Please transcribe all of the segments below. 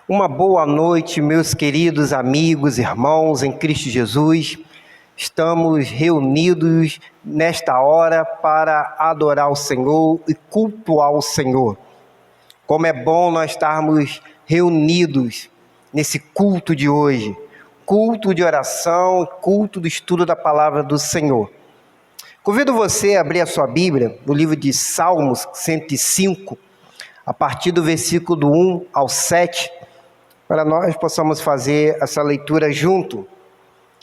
Uma boa noite, meus queridos amigos, irmãos em Cristo Jesus. Estamos reunidos nesta hora para adorar o Senhor e cultuar o Senhor. Como é bom nós estarmos reunidos nesse culto de hoje, culto de oração, culto do estudo da palavra do Senhor. Convido você a abrir a sua Bíblia no livro de Salmos 105, a partir do versículo 1 ao 7, para nós possamos fazer essa leitura junto.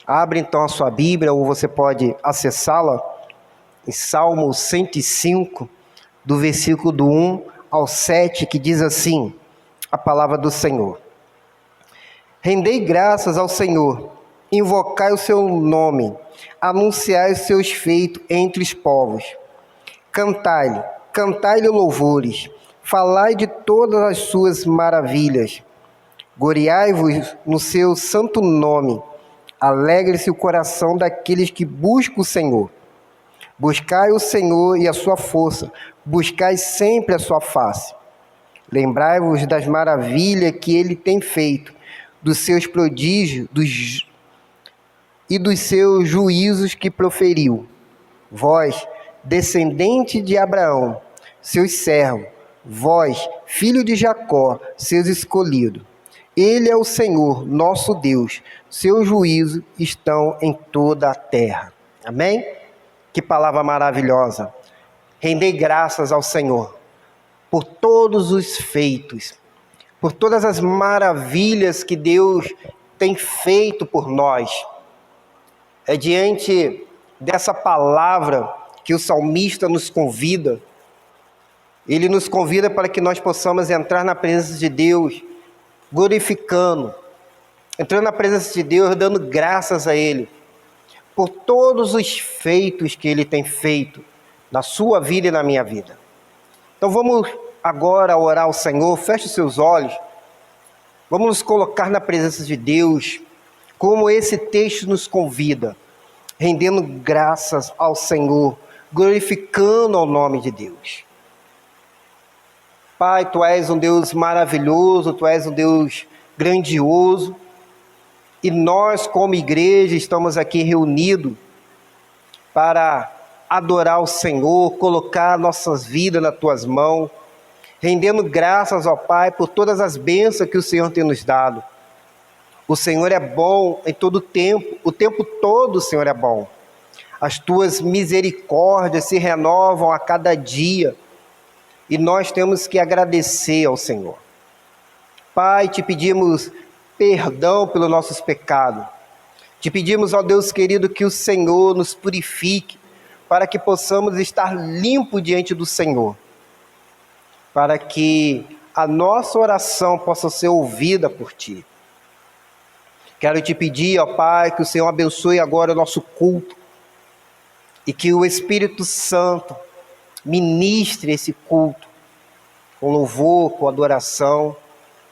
Abre então a sua Bíblia, ou você pode acessá-la, em Salmo 105, do versículo do 1 ao 7, que diz assim, a palavra do Senhor. Rendei graças ao Senhor, invocai o seu nome, anunciai os seus feitos entre os povos. Cantai-lhe louvores, falai de todas as suas maravilhas. Gloriai-vos no seu santo nome, alegre-se o coração daqueles que buscam o Senhor. Buscai o Senhor e a sua força, buscai sempre a sua face. Lembrai-vos das maravilhas que ele tem feito, dos seus prodígios e dos seus juízos que proferiu. Vós, descendente de Abraão, seus servos, vós, filho de Jacó, seus escolhidos. Ele é o Senhor, nosso Deus. Seus juízos estão em toda a terra. Amém? Que palavra maravilhosa. Rendei graças ao Senhor por todos os feitos, por todas as maravilhas que Deus tem feito por nós. É diante dessa palavra que o salmista nos convida. Ele nos convida para que nós possamos entrar na presença de Deus, glorificando, entrando na presença de Deus, dando graças a Ele, por todos os feitos que Ele tem feito na sua vida e na minha vida. Então vamos agora orar ao Senhor, feche os seus olhos, vamos nos colocar na presença de Deus, como esse texto nos convida, rendendo graças ao Senhor, glorificando ao nome de Deus. Pai, Tu és um Deus maravilhoso, Tu és um Deus grandioso, e nós como igreja estamos aqui reunidos para adorar o Senhor, colocar nossas vidas nas Tuas mãos, rendendo graças ao Pai por todas as bênçãos que o Senhor tem nos dado. O Senhor é bom em todo o tempo todo o Senhor é bom. As Tuas misericórdias se renovam a cada dia, e nós temos que agradecer ao Senhor. Pai, Te pedimos perdão pelos nossos pecados. Te pedimos, ó Deus querido, que o Senhor nos purifique, para que possamos estar limpos diante do Senhor. Para que a nossa oração possa ser ouvida por Ti. Quero Te pedir, ó Pai, que o Senhor abençoe agora o nosso culto. E que o Espírito Santo ministre esse culto com louvor, com adoração,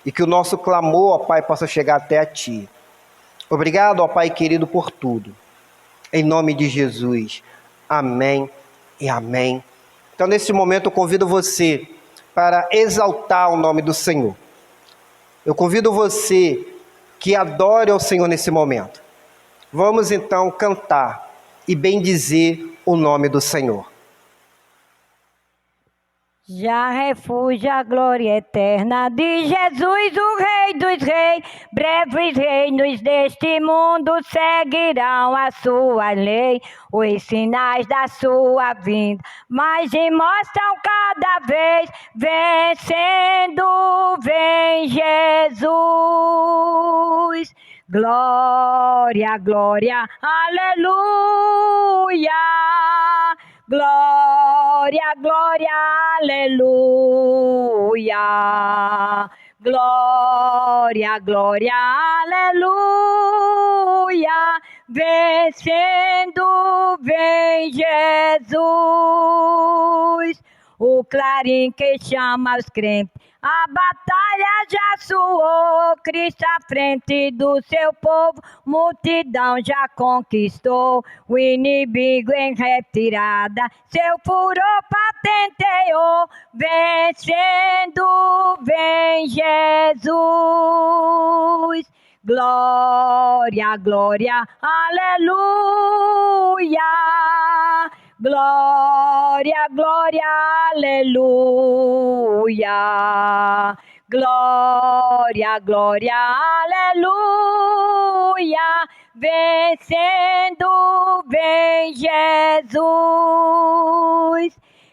e que o nosso clamor, ó Pai, possa chegar até a Ti. Obrigado, ó Pai querido, por tudo. Em nome de Jesus. Amém e amém. Então, nesse momento, eu convido você para exaltar o nome do Senhor. Eu convido você que adore ao Senhor nesse momento. Vamos, então, cantar e bendizer o nome do Senhor. Já refúgio a glória eterna de Jesus, o Rei dos Reis. Breves reinos deste mundo seguirão a sua lei. Os sinais da sua vinda mais e mostram cada vez. Vencendo, vem Jesus. Glória, glória, aleluia. Glória, glória, aleluia. Glória, glória, aleluia. Vencendo, vem Jesus. O clarim que chama os crentes, a batalha já soou. Cristo à frente do seu povo, multidão já conquistou. O inimigo em retirada, seu furor patenteou. Vencendo, vem Jesus. Glória, glória, aleluia. Glória, glória, aleluia. Glória, glória, aleluia. Vencendo, vem Jesus.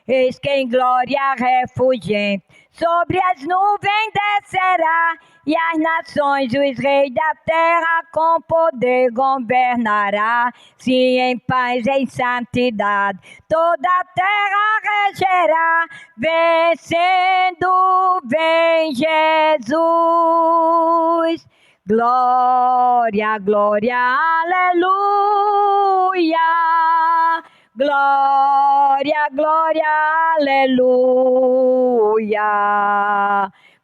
Eis que em glória refugente sobre as nuvens descerá, e as nações, os reis da terra, com poder governará. Sim, em paz, em santidade, toda a terra regerá. Vencendo, vem Jesus. Glória, glória, aleluia. Glória, glória, aleluia.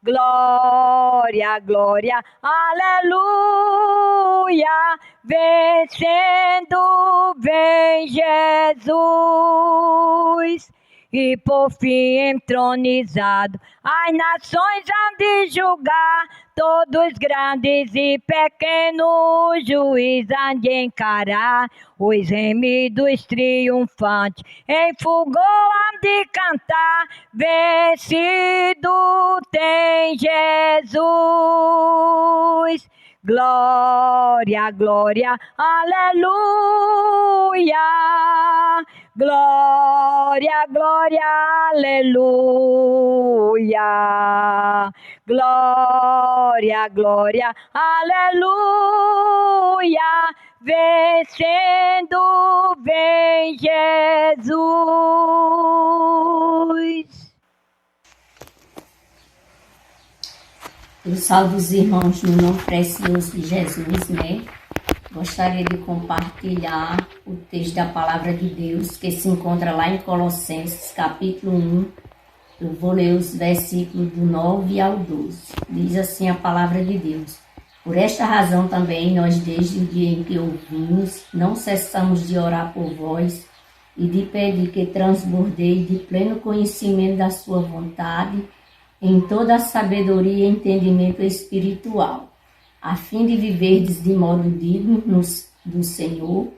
Glória, glória, aleluia. Vencendo, vem Jesus. E por fim entronizado, as nações hão de julgar, todos grandes e pequenos, juiz hão de encarar. Os remidos triunfantes em fulgor hão de cantar, vencido tem Jesus. Glória, glória, aleluia. Glória, glória, aleluia. Glória, glória, aleluia. Vencendo, vem Jesus. Eu salvo os irmãos no nome precioso de Jesus, né? Gostaria de compartilhar o texto da Palavra de Deus, que se encontra lá em Colossenses, capítulo 1. Eu vou ler os versículos do 9 ao 12. Diz assim a Palavra de Deus: por esta razão também, nós desde o dia em que ouvimos, não cessamos de orar por vós e de pedir que transbordeis de pleno conhecimento da sua vontade, em toda a sabedoria e entendimento espiritual, a fim de viverdes de modo digno do Senhor,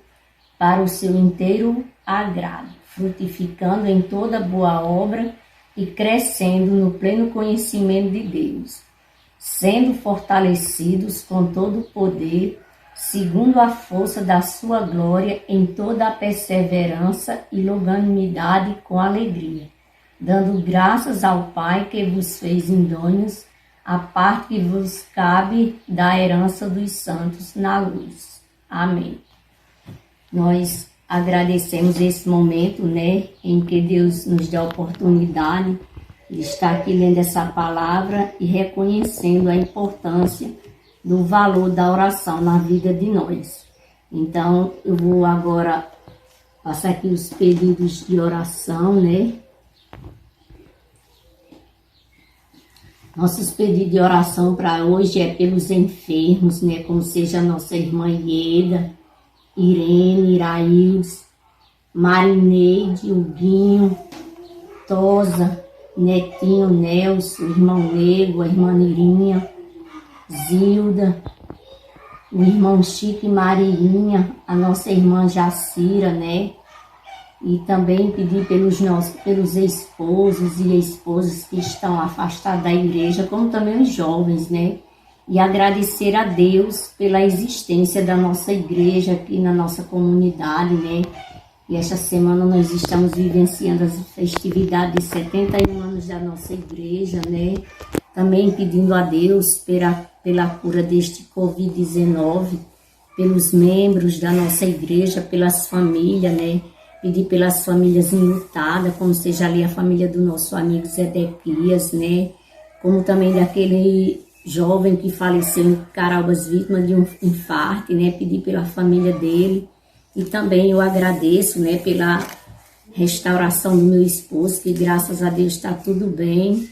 para o seu inteiro agrado, frutificando em toda boa obra e crescendo no pleno conhecimento de Deus, sendo fortalecidos com todo o poder, segundo a força da sua glória, em toda a perseverança e longanimidade com alegria, dando graças ao Pai que vos fez idôneos a parte que vos cabe da herança dos santos na luz. Amém. Nós agradecemos esse momento, né, em que Deus nos dá a oportunidade de estar aqui lendo essa palavra e reconhecendo a importância do valor da oração na vida de nós. Então, eu vou agora passar aqui os pedidos de oração, né? Nossos pedidos de oração para hoje é pelos enfermos, né? Como seja a nossa irmã Ieda, Irene, Iraíls, Marineide, Huguinho, Tosa, Netinho, Nelson, o irmão Nego, a irmã Nirinha, Zilda, o irmão Chico e Mariinha, a nossa irmã Jacira, né? E também pedir pelos esposos e esposas que estão afastados da igreja, como também os jovens, né? E agradecer a Deus pela existência da nossa igreja aqui na nossa comunidade, né? E esta semana nós estamos vivenciando as festividades de 71 anos da nossa igreja, né? Também pedindo a Deus pela cura deste Covid-19, pelos membros da nossa igreja, pelas famílias, né? Pedir pelas famílias enlutadas, como seja ali a família do nosso amigo Zedequias, né? Como também daquele jovem que faleceu em Caraúbas, vítima de um infarto, né? Pedir pela família dele. E também eu agradeço, né, pela restauração do meu esposo, que graças a Deus está tudo bem.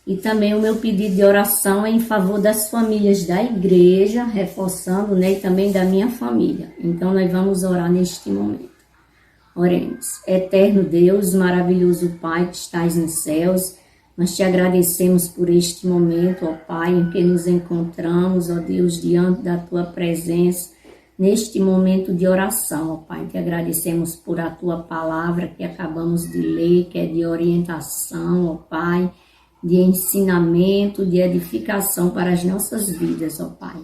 E também o meu pedido de oração é em favor das famílias da igreja, reforçando, né, e também da minha família. Então nós vamos orar neste momento. Oremos. Eterno Deus, maravilhoso Pai que estás nos céus, Nós te agradecemos por este momento, ó Pai, em que nos encontramos, ó Deus, diante da tua presença, neste momento de oração, ó Pai. Te agradecemos por a tua palavra que acabamos de ler, que é de orientação, ó Pai, de ensinamento, de edificação para as nossas vidas, ó Pai.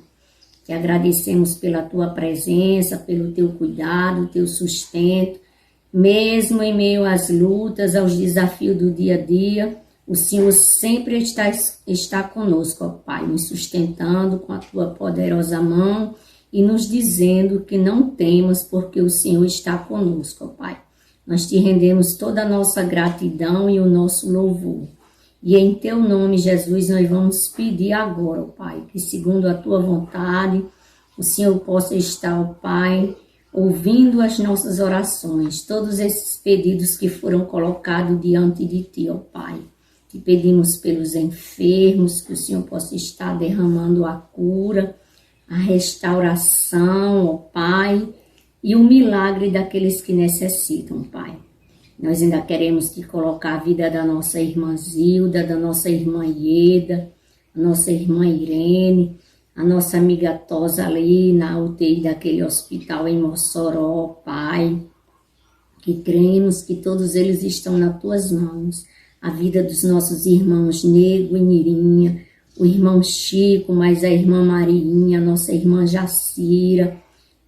Te agradecemos pela tua presença, pelo teu cuidado, teu sustento, mesmo em meio às lutas, aos desafios do dia a dia, o Senhor sempre está conosco, ó Pai, nos sustentando com a tua poderosa mão e nos dizendo que não temas, porque o Senhor está conosco, ó Pai. Nós te rendemos toda a nossa gratidão e o nosso louvor. E em teu nome, Jesus, nós vamos pedir agora, ó Pai, que segundo a tua vontade, o Senhor possa estar, ó Pai, ouvindo as nossas orações, todos esses pedidos que foram colocados diante de ti, ó Pai. Te pedimos pelos enfermos, que o Senhor possa estar derramando a cura, a restauração, ó Pai, e o milagre daqueles que necessitam, Pai. Nós ainda queremos te colocar a vida da nossa irmã Zilda, da nossa irmã Ieda, a nossa irmã Irene, a nossa amiga Tosa ali na UTI daquele hospital em Mossoró, Pai, que cremos que todos eles estão nas tuas mãos. A vida dos nossos irmãos Nego e Nirinha, o irmão Chico, mais a irmã Mariinha, a nossa irmã Jacira,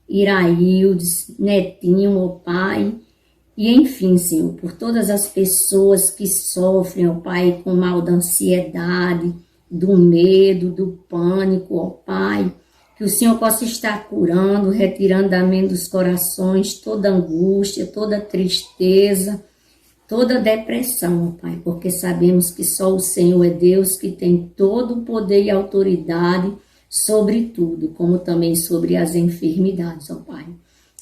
Iraildes, Netinho, ó Pai, e enfim, Senhor, por todas as pessoas que sofrem, ó Pai, com mal da ansiedade, do medo, do pânico, ó Pai, que o Senhor possa estar curando, retirando da mente dos corações toda angústia, toda tristeza, toda depressão, ó Pai, porque sabemos que só o Senhor é Deus que tem todo o poder e autoridade sobre tudo, como também sobre as enfermidades, ó Pai.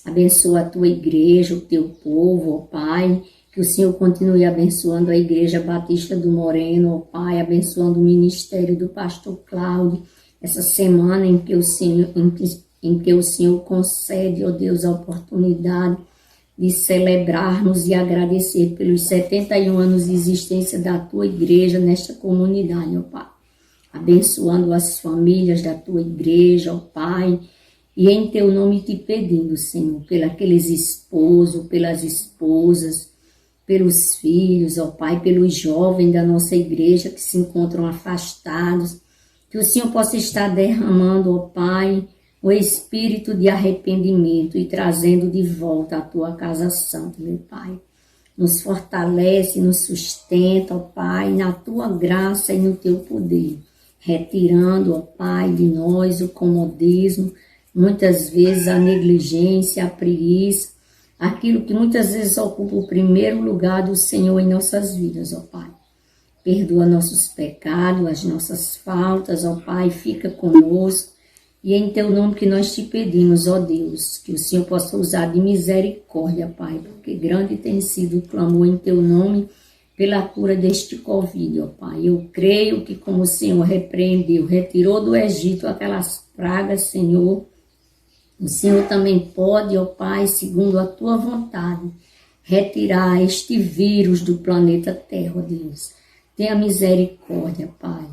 Abençoa a tua igreja, o teu povo, ó Pai, que o Senhor continue abençoando a Igreja Batista do Moreno, ó Pai, abençoando o ministério do pastor Cláudio, essa semana em que o Senhor concede, ó Deus, a oportunidade de celebrarmos e agradecer pelos 71 anos de existência da tua igreja nesta comunidade, ó Pai. Abençoando as famílias da tua igreja, ó Pai, e em teu nome te pedindo, Senhor, pelos esposos, pelas esposas, pelos filhos, ó Pai, pelos jovens da nossa igreja que se encontram afastados, que o Senhor possa estar derramando, ó Pai, o espírito de arrependimento e trazendo de volta a tua casa santa, meu Pai. Nos fortalece, nos sustenta, ó Pai, na tua graça e no teu poder, retirando, ó Pai, de nós o comodismo, muitas vezes a negligência, a preguiça, aquilo que muitas vezes ocupa o primeiro lugar do Senhor em nossas vidas, ó Pai. Perdoa nossos pecados, as nossas faltas, ó Pai, fica conosco. E é em teu nome que nós te pedimos, ó Deus, que o Senhor possa usar de misericórdia, Pai, porque grande tem sido o clamor em teu nome pela cura deste Covid, ó Pai. Eu creio que como o Senhor repreendeu, retirou do Egito aquelas pragas, Senhor, o Senhor também pode, ó Pai, segundo a tua vontade, retirar este vírus do planeta Terra, ó Deus. Tenha misericórdia, Pai.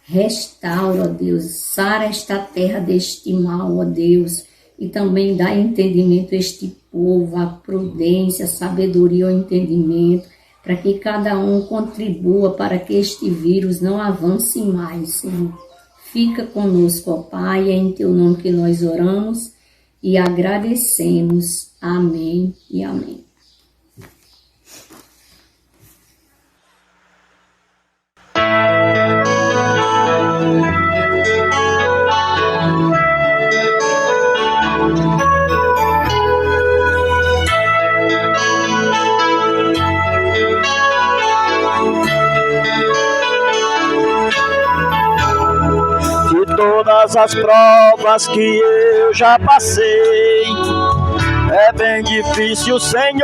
Restaura, ó Deus, sara esta terra deste mal, ó Deus, e também dá entendimento a este povo, a prudência, a sabedoria, o entendimento, para que cada um contribua para que este vírus não avance mais, Senhor. Fica conosco, ó Pai, é em teu nome que nós oramos e agradecemos. Amém e amém. Todas as provas que eu já passei, é bem difícil, Senhor,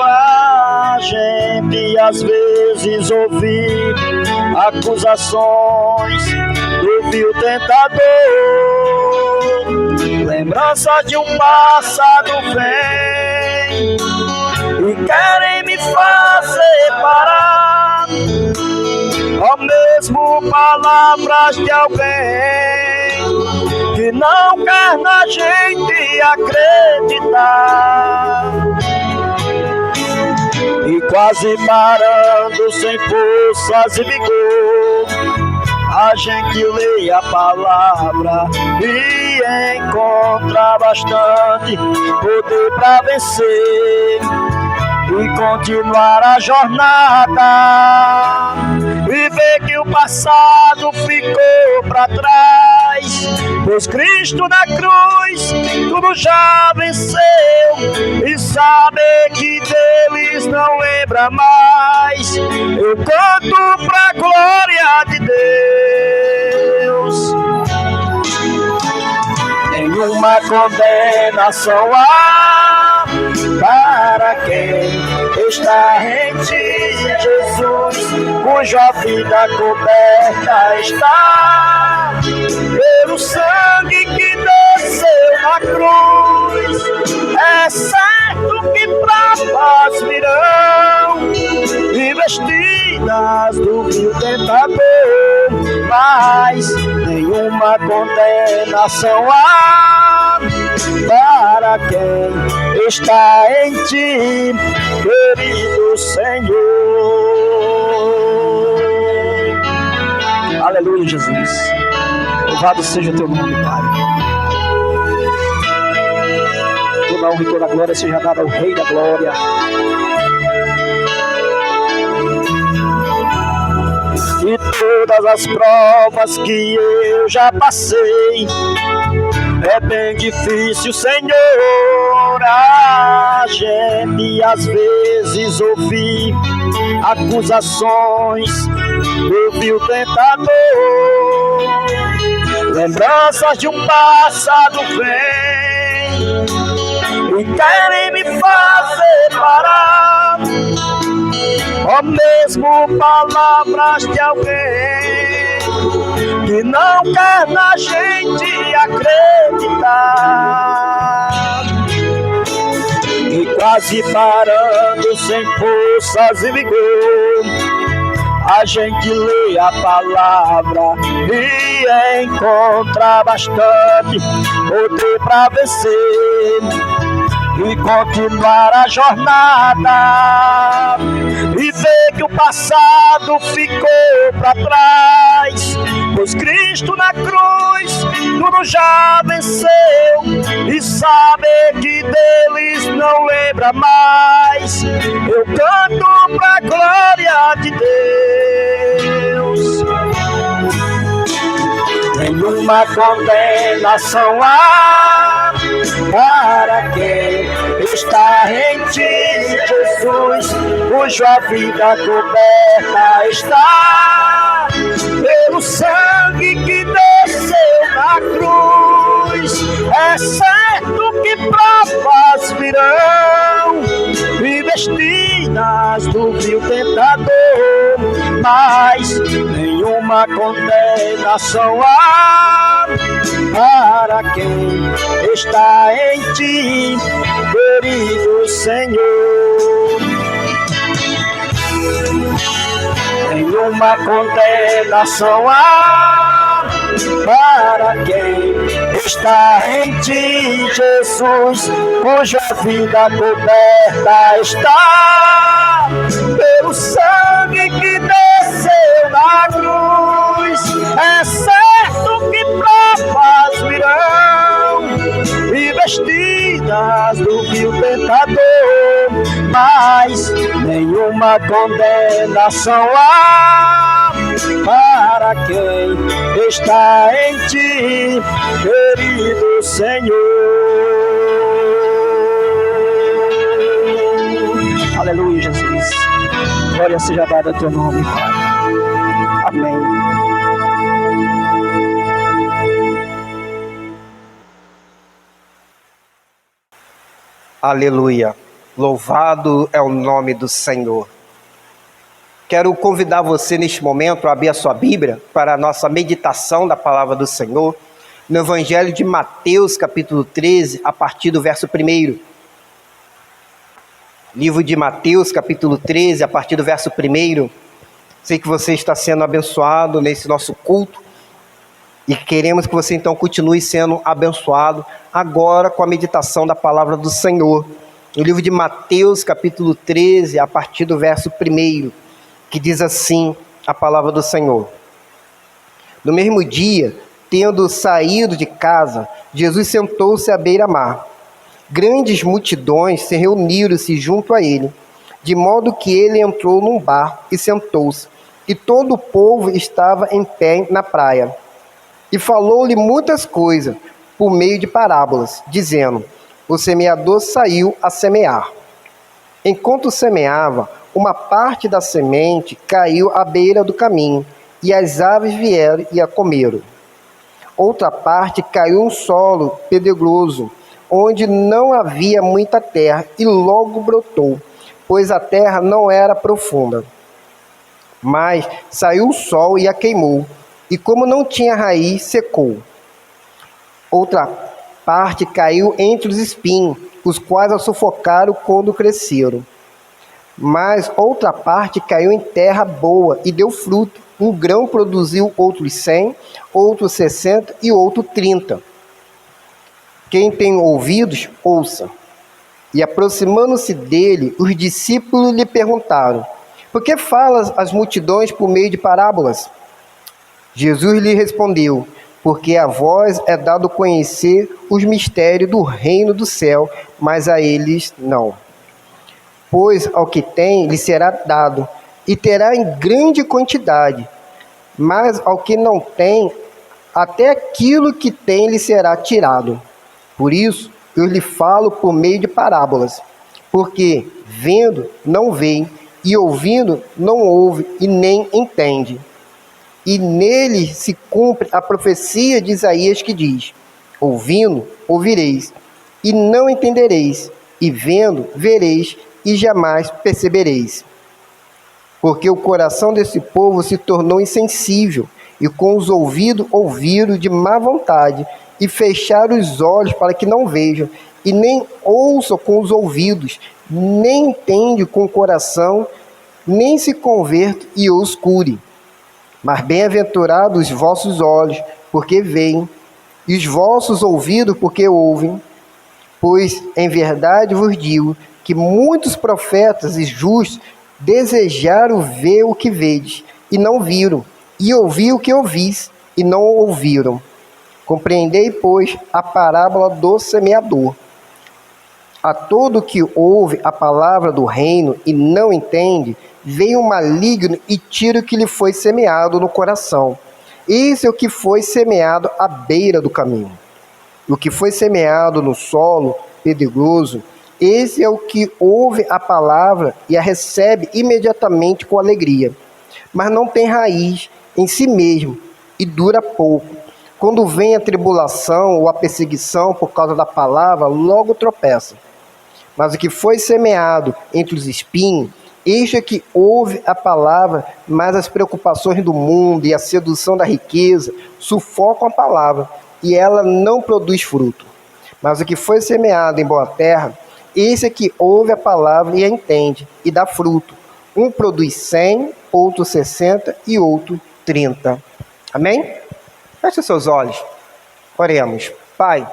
a gente às vezes ouvir acusações do vil tentador. Lembrança de um passado vem e querem me fazer parar palavras de alguém que não quer na gente acreditar. E quase parando sem forças e vigor, a gente lê a palavra e encontra bastante poder para vencer e continuar a jornada, e ver que o passado ficou para trás, pois Cristo na cruz tudo já venceu, e saber que deles não lembra mais. Eu canto pra glória de Deus. Nenhuma condenação há para quem está em ti, Jesus, cuja vida coberta está pelo sangue que desceu na cruz. É certo que provas virão, investidas do vil tentador, mas nenhuma condenação há para quem está em ti, querido Senhor. Aleluia, Jesus. Louvado seja o teu nome, Pai. Toda a honra e toda a glória seja dada ao Rei da Glória. E todas as provas que eu já passei, é bem difícil, Senhor, a gente às vezes ouvir acusações do vil tentador. Lembranças de um passado vêm e querem me fazer parar, ou mesmo palavras de alguém que não quer na gente acreditar. E quase parando sem forças e vigor, a gente lê a palavra e encontra bastante poder para vencer e continuar a jornada, e ver que o passado ficou para trás, pois Cristo na cruz tudo já venceu, e saber que deles não lembra mais. Eu canto pra glória de Deus. Nenhuma condenação há para quem está em ti, Jesus, cuja vida coberta está pelo sangue que desceu na cruz. É certo que provas virão, investidas do vil tentador, mas nenhuma condenação há para quem está em ti, querido Senhor. Nenhuma condenação há para quem está em ti, Jesus, cuja vida coberta está pelo sangue que desceu na cruz. É certo que provas virão, investidas do vil tentador, mas nenhuma condenação há para quem está em ti, querido Senhor. Aleluia, Jesus. Glória seja dada ao teu nome, Pai. Amém. Aleluia. Louvado é o nome do Senhor. Quero convidar você neste momento a abrir a sua Bíblia para a nossa meditação da palavra do Senhor no Evangelho de Mateus, capítulo 13, a partir do verso 1. Livro de Mateus, capítulo 13, a partir do verso 1. Sei que você está sendo abençoado nesse nosso culto e queremos que você então continue sendo abençoado agora com a meditação da palavra do Senhor. No livro de Mateus, capítulo 13, a partir do verso 1, que diz assim a palavra do Senhor. No mesmo dia, tendo saído de casa, Jesus sentou-se à beira-mar. Grandes multidões se reuniram-se junto a ele, de modo que ele entrou num barco e sentou-se, e todo o povo estava em pé na praia. E falou-lhe muitas coisas, por meio de parábolas, dizendo: o semeador saiu a semear. Enquanto semeava, uma parte da semente caiu à beira do caminho, e as aves vieram e a comeram. Outra parte caiu em solo pedregoso, onde não havia muita terra, e logo brotou, pois a terra não era profunda. Mas saiu o sol e a queimou, e como não tinha raiz, secou. Outra parte caiu entre os espinhos, os quais a sufocaram quando cresceram. Mas outra parte caiu em terra boa e deu fruto. Um grão produziu outros 100, outros 60 e outro 30. Quem tem ouvidos, ouça. E aproximando-se dele, os discípulos lhe perguntaram: por que falas às multidões por meio de parábolas? Jesus lhe respondeu: porque a vós é dado conhecer os mistérios do reino do céu, mas a eles não. Pois ao que tem lhe será dado, e terá em grande quantidade, mas ao que não tem, até aquilo que tem lhe será tirado. Por isso eu lhe falo por meio de parábolas, porque vendo não veem, e ouvindo não ouve e nem entende. E nele se cumpre a profecia de Isaías que diz: ouvindo, ouvireis, e não entendereis, e vendo, vereis, e jamais percebereis. Porque o coração desse povo se tornou insensível, e com os ouvidos ouviram de má vontade, e fecharam os olhos para que não vejam, e nem ouçam com os ouvidos, nem entendem com o coração, nem se convertam e os cure. Mas bem-aventurados os vossos olhos, porque veem, e os vossos ouvidos, porque ouvem. Pois, em verdade vos digo, que muitos profetas e justos desejaram ver o que vedes, e não viram, e ouvir o que ouvis, e não ouviram. Compreendei, pois, a parábola do semeador. A todo que ouve a palavra do reino e não entende, vem o maligno e tira o que lhe foi semeado no coração. Esse é o que foi semeado à beira do caminho. O que foi semeado no solo pedregoso, esse é o que ouve a palavra e a recebe imediatamente com alegria, mas não tem raiz em si mesmo e dura pouco. Quando vem a tribulação ou a perseguição por causa da palavra, logo tropeça. Mas o que foi semeado entre os espinhos, este é que ouve a palavra, mas as preocupações do mundo e a sedução da riqueza sufocam a palavra, e ela não produz fruto. Mas o que foi semeado em boa terra, esse é que ouve a palavra e a entende, e dá fruto. Um produz 100, outro 60 e outro 30. Amém? Feche seus olhos. Oremos. Pai,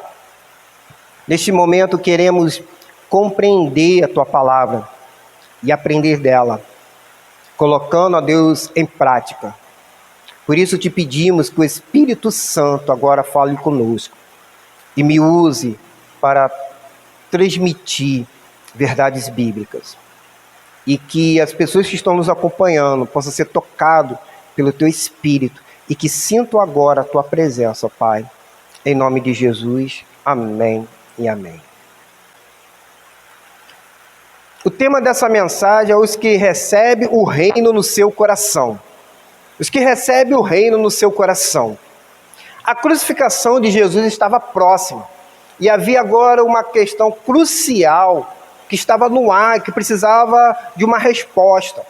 neste momento queremos compreender a Tua palavra e aprender dela, colocando a Deus em prática. Por isso te pedimos que o Espírito Santo agora fale conosco e me use para transmitir verdades bíblicas. E que as pessoas que estão nos acompanhando possam ser tocadas pelo Teu Espírito e que sintam agora a Tua presença, Pai. Em nome de Jesus, amém e amém. O tema dessa mensagem é os que recebem o reino no seu coração. Os que recebem o reino no seu coração. A crucificação de Jesus estava próxima. E havia agora uma questão crucial que estava no ar, que precisava de uma resposta.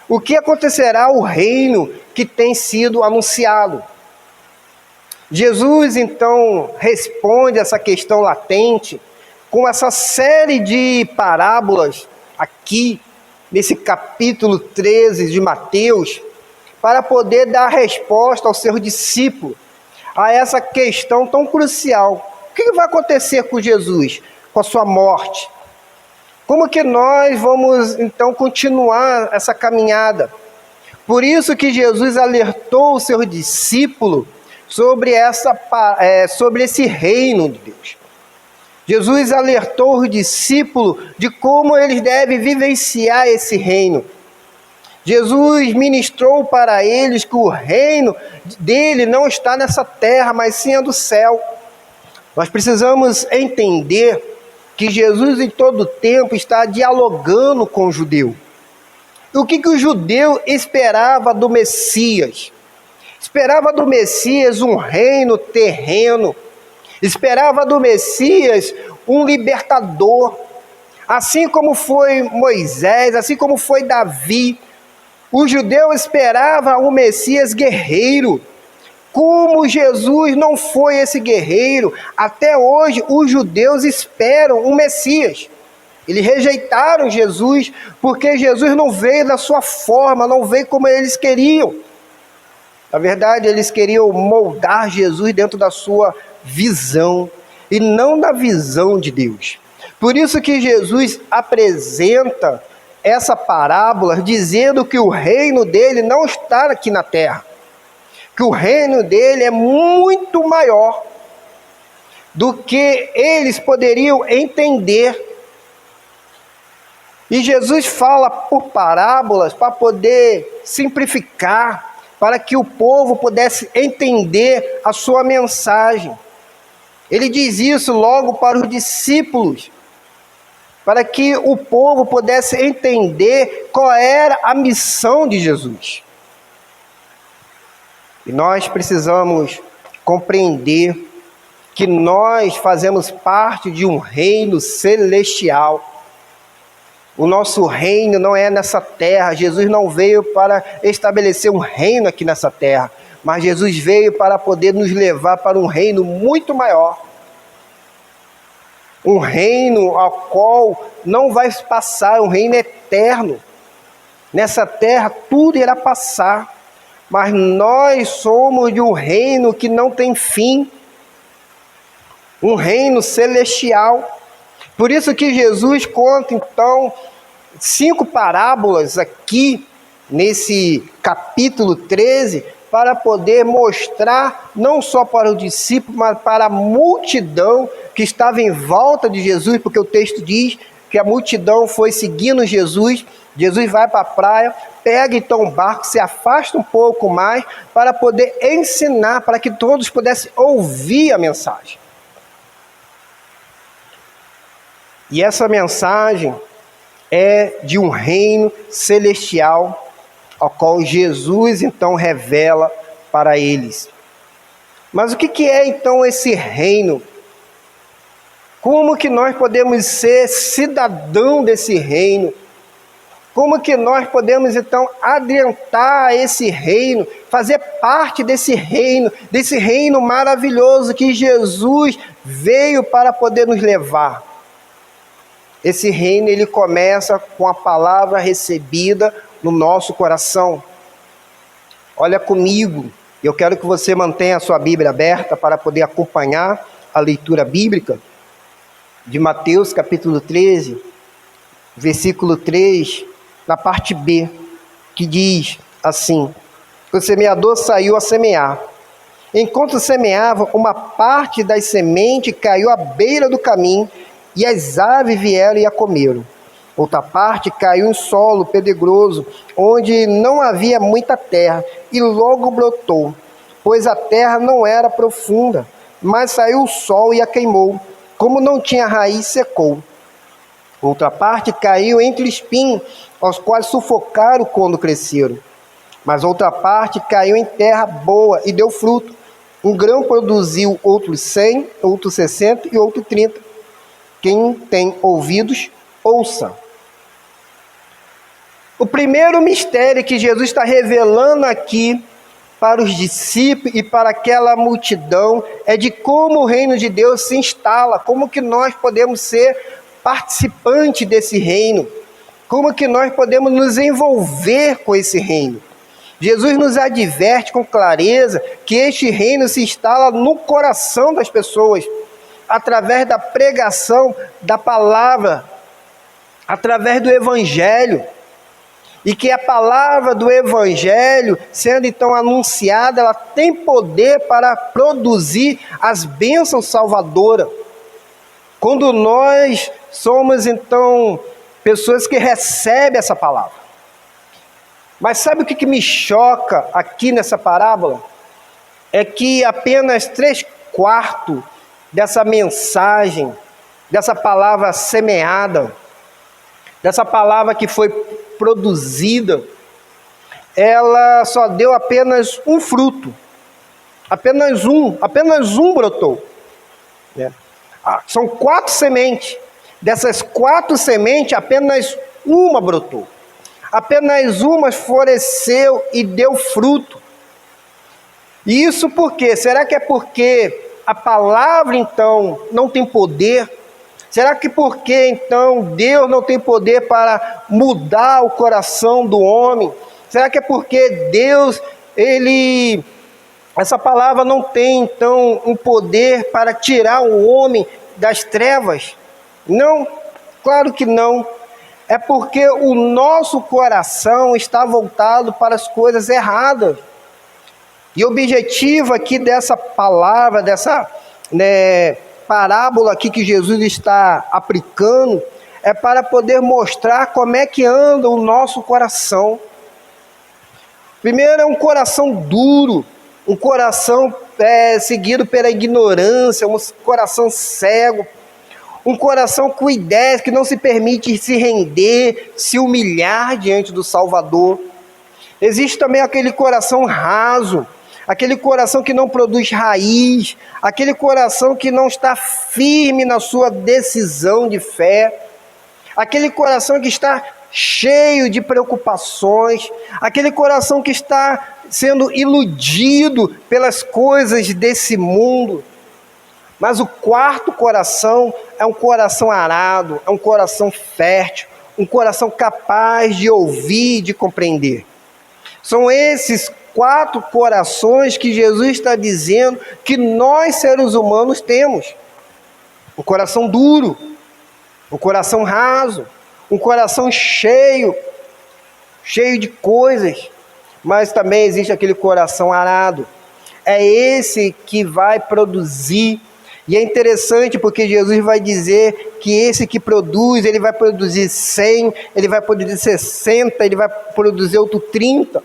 O que acontecerá ao reino que tem sido anunciado? Jesus, então, responde essa questão latente com essa série de parábolas aqui, nesse capítulo 13 de Mateus, para poder dar resposta ao seu discípulo a essa questão tão crucial. O que vai acontecer com Jesus, com a sua morte? Como que nós vamos então continuar essa caminhada? Por isso que Jesus alertou o seu discípulo sobre esse reino de Deus. Jesus alertou o discípulo de como eles devem vivenciar esse reino. Jesus ministrou para eles que o reino dele não está nessa terra, mas sim é do céu. Nós precisamos entender que Jesus em todo tempo está dialogando com o judeu. E o que o judeu esperava do Messias? Esperava do Messias um reino terreno. Esperava do Messias um libertador. Assim como foi Moisés, assim como foi Davi, o judeu esperava um Messias guerreiro. Como Jesus não foi esse guerreiro, até hoje os judeus esperam um Messias. Eles rejeitaram Jesus, porque Jesus não veio da sua forma, não veio como eles queriam. Na verdade, eles queriam moldar Jesus dentro da sua visão, e não da visão de Deus. Por isso que Jesus apresenta essa parábola, dizendo que o reino dele não está aqui na terra, que o reino dele é muito maior do que eles poderiam entender. E Jesus fala por parábolas para poder simplificar, para que o povo pudesse entender a sua mensagem. Ele diz isso logo para os discípulos, para que o povo pudesse entender qual era a missão de Jesus. E nós precisamos compreender que nós fazemos parte de um reino celestial. O nosso reino não é nessa terra. Jesus não veio para estabelecer um reino aqui nessa terra, mas Jesus veio para poder nos levar para um reino muito maior. Um reino ao qual não vai passar, um reino eterno. Nessa terra tudo irá passar, mas nós somos de um reino que não tem fim, um reino celestial. Por isso que Jesus conta então 5 parábolas aqui nesse capítulo 13, para poder mostrar não só para o discípulo, mas para a multidão que estava em volta de Jesus, porque o texto diz que a multidão foi seguindo Jesus. Jesus vai para a praia, pega então um barco, se afasta um pouco mais, para poder ensinar, para que todos pudessem ouvir a mensagem. E essa mensagem é de um reino celestial, ao qual Jesus então revela para eles. Mas o que é então esse reino? Como que nós podemos ser cidadão desse reino? Como que nós podemos então adentrar esse reino, fazer parte desse reino maravilhoso que Jesus veio para poder nos levar? Esse reino, ele começa com a palavra recebida no nosso coração. Olha comigo, eu quero que você mantenha a sua Bíblia aberta para poder acompanhar a leitura bíblica de Mateus capítulo 13, versículo 3, na parte B, que diz assim: o semeador saiu a semear. Enquanto semeava, uma parte das sementes caiu à beira do caminho, e as aves vieram e a comeram. Outra parte caiu em solo pedregoso, onde não havia muita terra, e logo brotou, pois a terra não era profunda. Mas saiu o sol e a queimou. Como não tinha raiz, secou. Outra parte caiu entre espinhos, aos quais sufocaram quando cresceram. Mas outra parte caiu em terra boa e deu fruto. Um grão produziu outros 100, outro 60 e outro 30. Quem tem ouvidos, ouça. O primeiro mistério que Jesus está revelando aqui para os discípulos e para aquela multidão é de como o reino de Deus se instala, como que nós podemos ser participantes desse reino, como que nós podemos nos envolver com esse reino. Jesus nos adverte com clareza que este reino se instala no coração das pessoas, através da pregação da palavra, através do evangelho. E que a palavra do evangelho, sendo então anunciada, ela tem poder para produzir as bênçãos salvadoras. Quando nós somos então pessoas que recebem essa palavra. Mas sabe o que me choca aqui nessa parábola? É que apenas 3/4 dessa mensagem, dessa palavra semeada, dessa palavra que foi produzida, ela só deu apenas um fruto. Apenas um brotou. São 4 sementes. Dessas 4 sementes, apenas uma brotou. Apenas uma floresceu e deu fruto. E isso por quê? Será que é porque a palavra, então, não tem poder? Será que porque, então, Deus não tem poder para mudar o coração do homem? Será que é porque Deus, essa palavra não tem, então, um poder para tirar o homem das trevas? Não, claro que não. É porque o nosso coração está voltado para as coisas erradas. E o objetivo aqui dessa palavra, dessa parábola aqui que Jesus está aplicando, é para poder mostrar como é que anda o nosso coração. Primeiro é um coração duro, um coração seguido pela ignorância, um coração cego, um coração com ideias que não se permite se render, se humilhar diante do Salvador. Existe também aquele coração raso, aquele coração que não produz raiz, aquele coração que não está firme na sua decisão de fé, aquele coração que está cheio de preocupações, aquele coração que está sendo iludido pelas coisas desse mundo. Mas o 4º coração é um coração arado, é um coração fértil, um coração capaz de ouvir e de compreender. São esses 4 corações que Jesus está dizendo que nós, seres humanos, temos. Um coração duro, um coração raso, um coração cheio de coisas, mas também existe aquele coração arado. É esse que vai produzir. E é interessante porque Jesus vai dizer que esse que produz, ele vai produzir 100, ele vai produzir 60, ele vai produzir outro 30.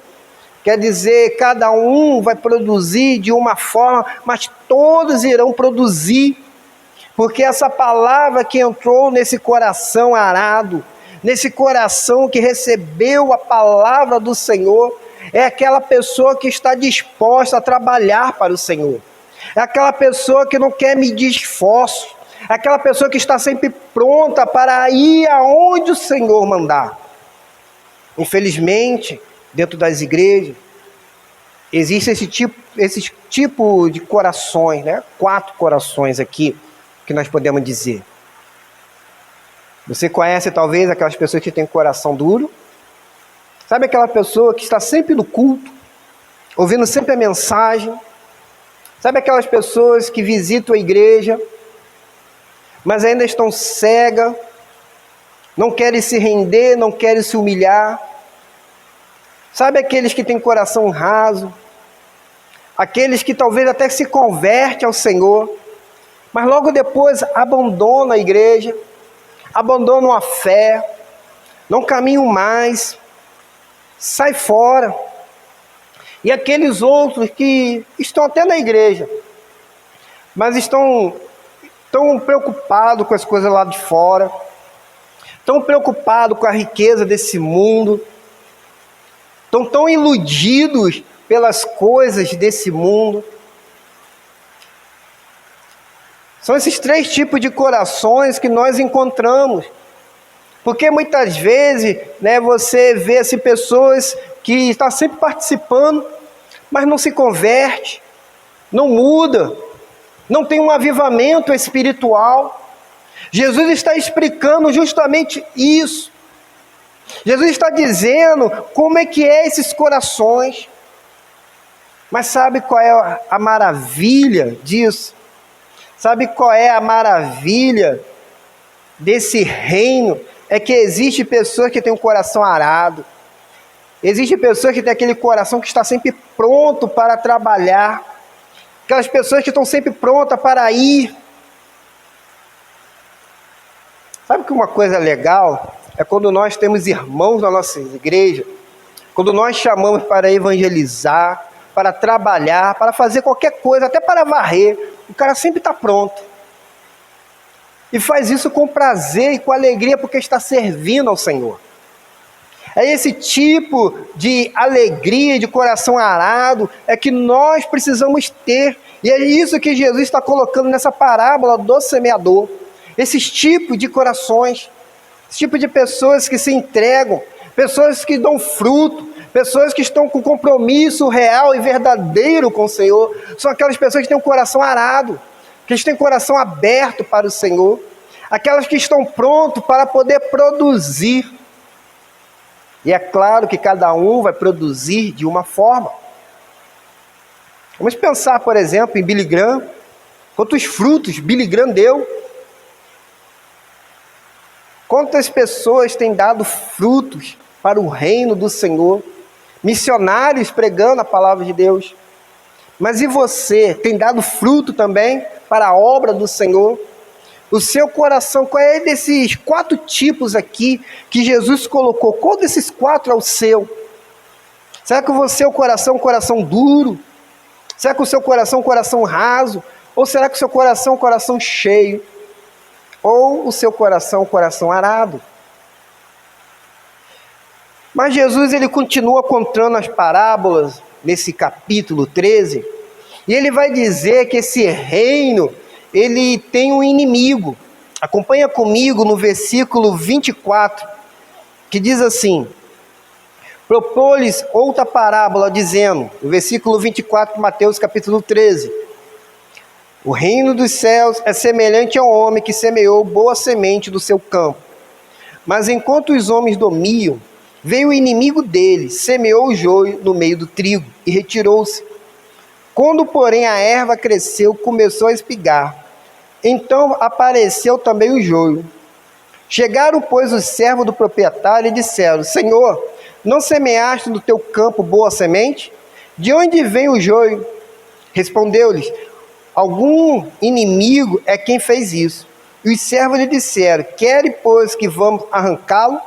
Quer dizer, cada um vai produzir de uma forma, mas todos irão produzir. Porque essa palavra que entrou nesse coração arado, nesse coração que recebeu a palavra do Senhor, é aquela pessoa que está disposta a trabalhar para o Senhor. É aquela pessoa que não quer medir esforço. É aquela pessoa que está sempre pronta para ir aonde o Senhor mandar. Infelizmente, dentro das igrejas, existe esse tipo de corações, 4 corações aqui, que nós podemos dizer. Você conhece talvez aquelas pessoas que têm coração duro? Sabe aquela pessoa que está sempre no culto, ouvindo sempre a mensagem? Sabe aquelas pessoas que visitam a igreja, mas ainda estão cegas, não querem se render, não querem se humilhar? Sabe aqueles que têm coração raso, aqueles que talvez até se convertem ao Senhor, mas logo depois abandonam a igreja, abandonam a fé, não caminham mais, sai fora. E aqueles outros que estão até na igreja, mas estão tão preocupados com as coisas lá de fora, tão preocupados com a riqueza desse mundo, estão tão iludidos pelas coisas desse mundo. São esses 3 tipos de corações que nós encontramos. Porque muitas vezes, você vê assim, pessoas que estão sempre participando, mas não se converte, não muda, não tem um avivamento espiritual. Jesus está explicando justamente isso. Jesus está dizendo como é que é esses corações. Mas sabe qual é a maravilha disso? Sabe qual é a maravilha desse reino? É que existe pessoas que têm um coração arado. Existe pessoas que têm aquele coração que está sempre pronto para trabalhar. Aquelas pessoas que estão sempre prontas para ir. Sabe que uma coisa legal é quando nós temos irmãos na nossa igreja, quando nós chamamos para evangelizar, para trabalhar, para fazer qualquer coisa, até para varrer, o cara sempre está pronto. E faz isso com prazer e com alegria, porque está servindo ao Senhor. É esse tipo de alegria, de coração arado, é que nós precisamos ter. E é isso que Jesus está colocando nessa parábola do semeador. Esses tipos de corações, esse tipo de pessoas que se entregam, pessoas que dão fruto, pessoas que estão com compromisso real e verdadeiro com o Senhor. São aquelas pessoas que têm um coração arado, que têm coração aberto para o Senhor, aquelas que estão prontos para poder produzir. E é claro que cada um vai produzir de uma forma. Vamos pensar, por exemplo, em Billy Graham. Quantos frutos Billy Graham deu? Quantas pessoas têm dado frutos para o reino do Senhor? Missionários pregando a palavra de Deus. Mas e você? Tem dado fruto também para a obra do Senhor? O seu coração, qual é desses 4 tipos aqui que Jesus colocou? Qual desses 4 é o seu? Será que o seu coração é um coração duro? Será que o seu coração é um coração raso? Ou será que o seu coração é um coração cheio? Ou o seu coração é um coração arado? Mas Jesus, ele continua contando as parábolas nesse capítulo 13, e ele vai dizer que esse reino, ele tem um inimigo. Acompanha comigo no versículo 24, que diz assim: propôs-lhes outra parábola, dizendo, no versículo 24 de Mateus capítulo 13, o reino dos céus é semelhante ao homem que semeou boa semente do seu campo. Mas enquanto os homens dormiam, veio o inimigo deles, semeou o joio no meio do trigo e retirou-se. Quando, porém, a erva cresceu, começou a espigar. Então apareceu também o joio. Chegaram, pois, os servos do proprietário e disseram: Senhor, não semeaste no teu campo boa semente? De onde vem o joio? Respondeu-lhes: algum inimigo é quem fez isso. E os servos lhe disseram: quere, pois, que vamos arrancá-lo?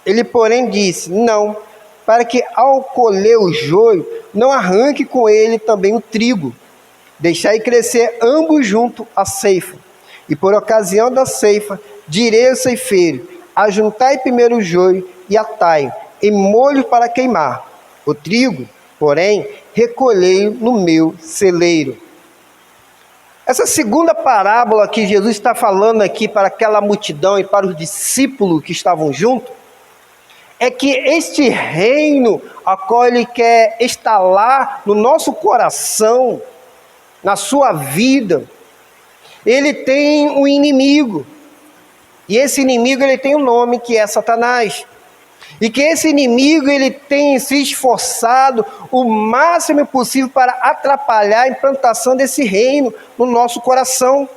Ele, porém, disse: não, para que ao colher o joio, não arranque com ele também o trigo. Deixai crescer ambos junto à ceifa. E por ocasião da ceifa, direi ao ceifeiro: ajuntai primeiro o joio e atai-o em molho para queimar. O trigo, porém, recolhei no meu celeiro. Essa segunda parábola que Jesus está falando aqui para aquela multidão e para os discípulos que estavam juntos, é que este reino a qual ele quer instalar no nosso coração, na sua vida, ele tem um inimigo. E esse inimigo, ele tem um nome, que é Satanás. E que esse inimigo, ele tem se esforçado o máximo possível para atrapalhar a implantação desse reino no nosso coração.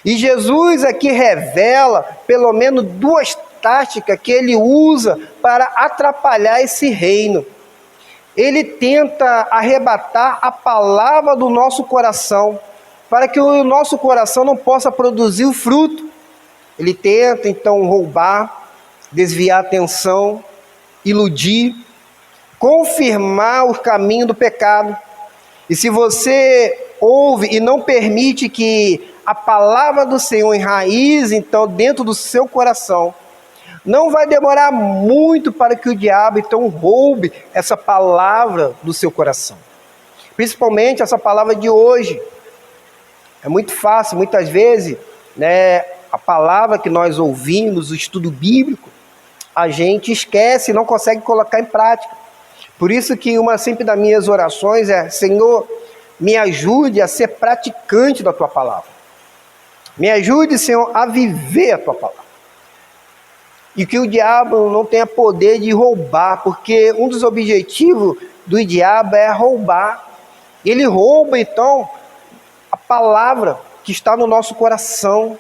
E Jesus aqui revela pelo menos 2 táticas que ele usa para atrapalhar esse reino. Ele tenta arrebatar a palavra do nosso coração, para que o nosso coração não possa produzir o fruto. Ele tenta então roubar, desviar a atenção, iludir, confirmar o caminho do pecado. E se você ouve e não permite que a palavra do Senhor enraize então dentro do seu coração, não vai demorar muito para que o diabo então roube essa palavra do seu coração. Principalmente essa palavra de hoje. É muito fácil, muitas vezes, a palavra que nós ouvimos, o estudo bíblico, a gente esquece e não consegue colocar em prática. Por isso que uma sempre das minhas orações é: Senhor, me ajude a ser praticante da Tua palavra. Me ajude, Senhor, a viver a Tua palavra. e que o diabo não tenha poder de roubar, porque um dos objetivos do diabo é roubar. Ele rouba, então, a palavra que está no nosso coração.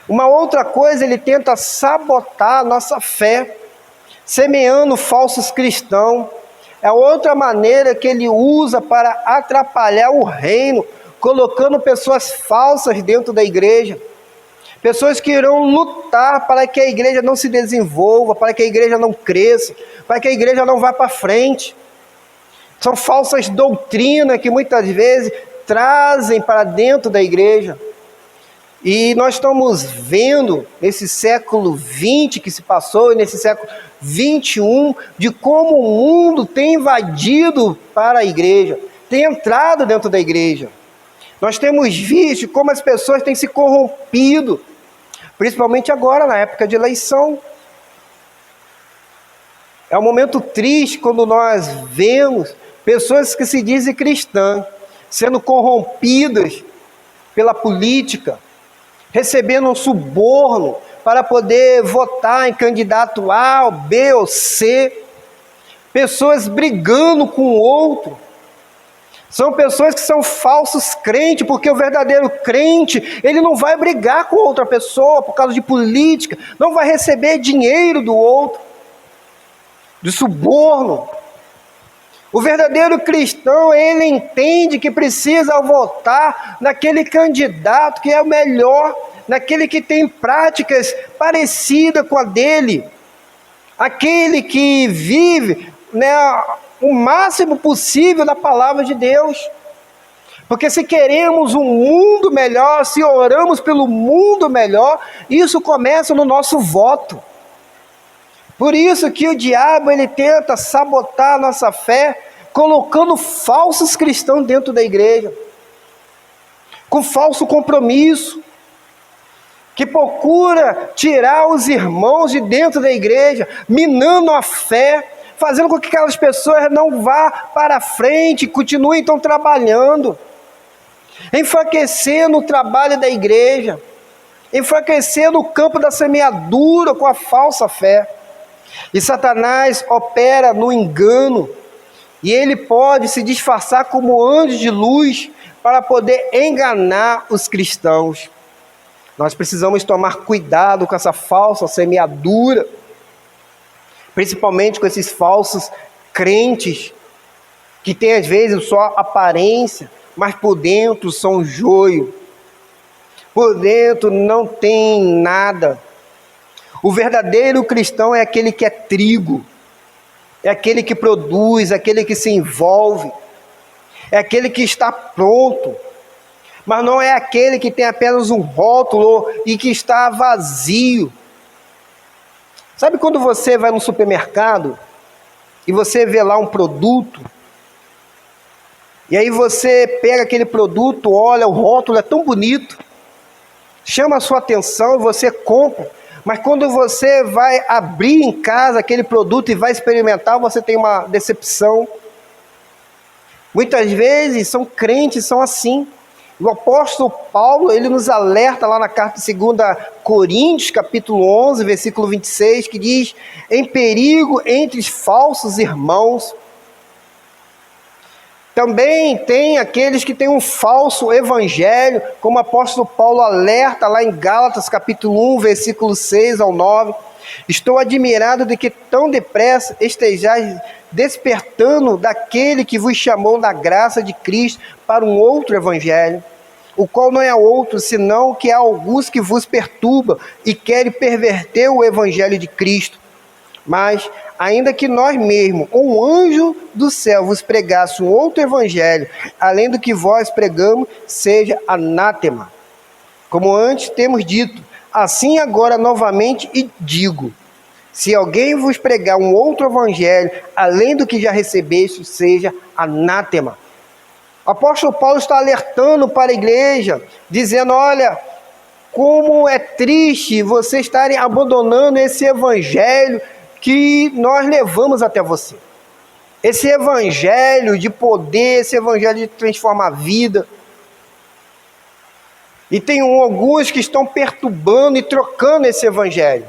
Uma outra coisa, ele tenta sabotar a nossa fé, semeando falsos cristãos. É outra maneira que ele usa para atrapalhar o reino, colocando pessoas falsas dentro da igreja. Pessoas que irão lutar para que a igreja não se desenvolva, para que a igreja não cresça, para que a igreja não vá para frente. São falsas doutrinas que muitas vezes trazem para dentro da igreja. E nós estamos vendo nesse século XX que se passou, e nesse século XXI, de como o mundo tem invadido para a igreja, tem entrado dentro da igreja. Nós temos visto como as pessoas têm se corrompido, principalmente agora, na época de eleição. É um momento triste quando nós vemos pessoas que se dizem cristãs sendo corrompidas pela política, recebendo um suborno para poder votar em candidato A, B ou C, pessoas brigando com o outro. São pessoas que são falsos crentes, porque o verdadeiro crente, ele não vai brigar com outra pessoa por causa de política, não vai receber dinheiro do outro, de suborno. O verdadeiro cristão, ele entende que precisa votar naquele candidato que é o melhor, naquele que tem práticas parecidas com a dele, aquele que vive, o máximo possível da palavra de Deus. Porque se queremos um mundo melhor, se oramos pelo mundo melhor, isso começa no nosso voto. Por isso que o diabo, ele tenta sabotar a nossa fé, colocando falsos cristãos dentro da igreja, com falso compromisso, que procura tirar os irmãos de dentro da igreja, minando a fé, fazendo com que aquelas pessoas não vá para frente, continuem então trabalhando, enfraquecendo o trabalho da igreja, enfraquecendo o campo da semeadura com a falsa fé. E Satanás opera no engano, e ele pode se disfarçar como anjo de luz para poder enganar os cristãos. Nós precisamos tomar cuidado com essa falsa semeadura, principalmente com esses falsos crentes, que têm às vezes só aparência, mas por dentro são joio, por dentro não tem nada. O verdadeiro cristão é aquele que é trigo, é aquele que produz, é aquele que se envolve, é aquele que está pronto, mas não é aquele que tem apenas um rótulo e que está vazio. Sabe quando você vai no supermercado e você vê lá um produto, e aí você pega aquele produto, olha, o rótulo é tão bonito, chama a sua atenção e você compra, mas quando você vai abrir em casa aquele produto e vai experimentar, você tem uma decepção. Muitas vezes são crentes, são assim. O apóstolo Paulo, ele nos alerta lá na carta de 2 Coríntios, capítulo 11, versículo 26, que diz: em perigo entre os falsos irmãos. Também tem aqueles que têm um falso evangelho, como o apóstolo Paulo alerta lá em Gálatas, capítulo 1, versículo 6 ao 9. Estou admirado de que tão depressa estejais despertando daquele que vos chamou da graça de Cristo para um outro evangelho, o qual não é outro, senão que há alguns que vos perturbam e querem perverter o evangelho de Cristo. Mas, ainda que nós mesmos, ou um anjo do céu, vos pregasse um outro evangelho, além do que vós pregamos, seja anátema. Como antes temos dito, assim agora novamente e digo: se alguém vos pregar um outro evangelho, além do que já recebeste, seja anátema. O apóstolo Paulo está alertando para a igreja, dizendo: olha, como é triste vocês estarem abandonando esse evangelho que nós levamos até você. Esse evangelho de poder, esse evangelho de transformar a vida. E tem alguns que estão perturbando e trocando esse evangelho.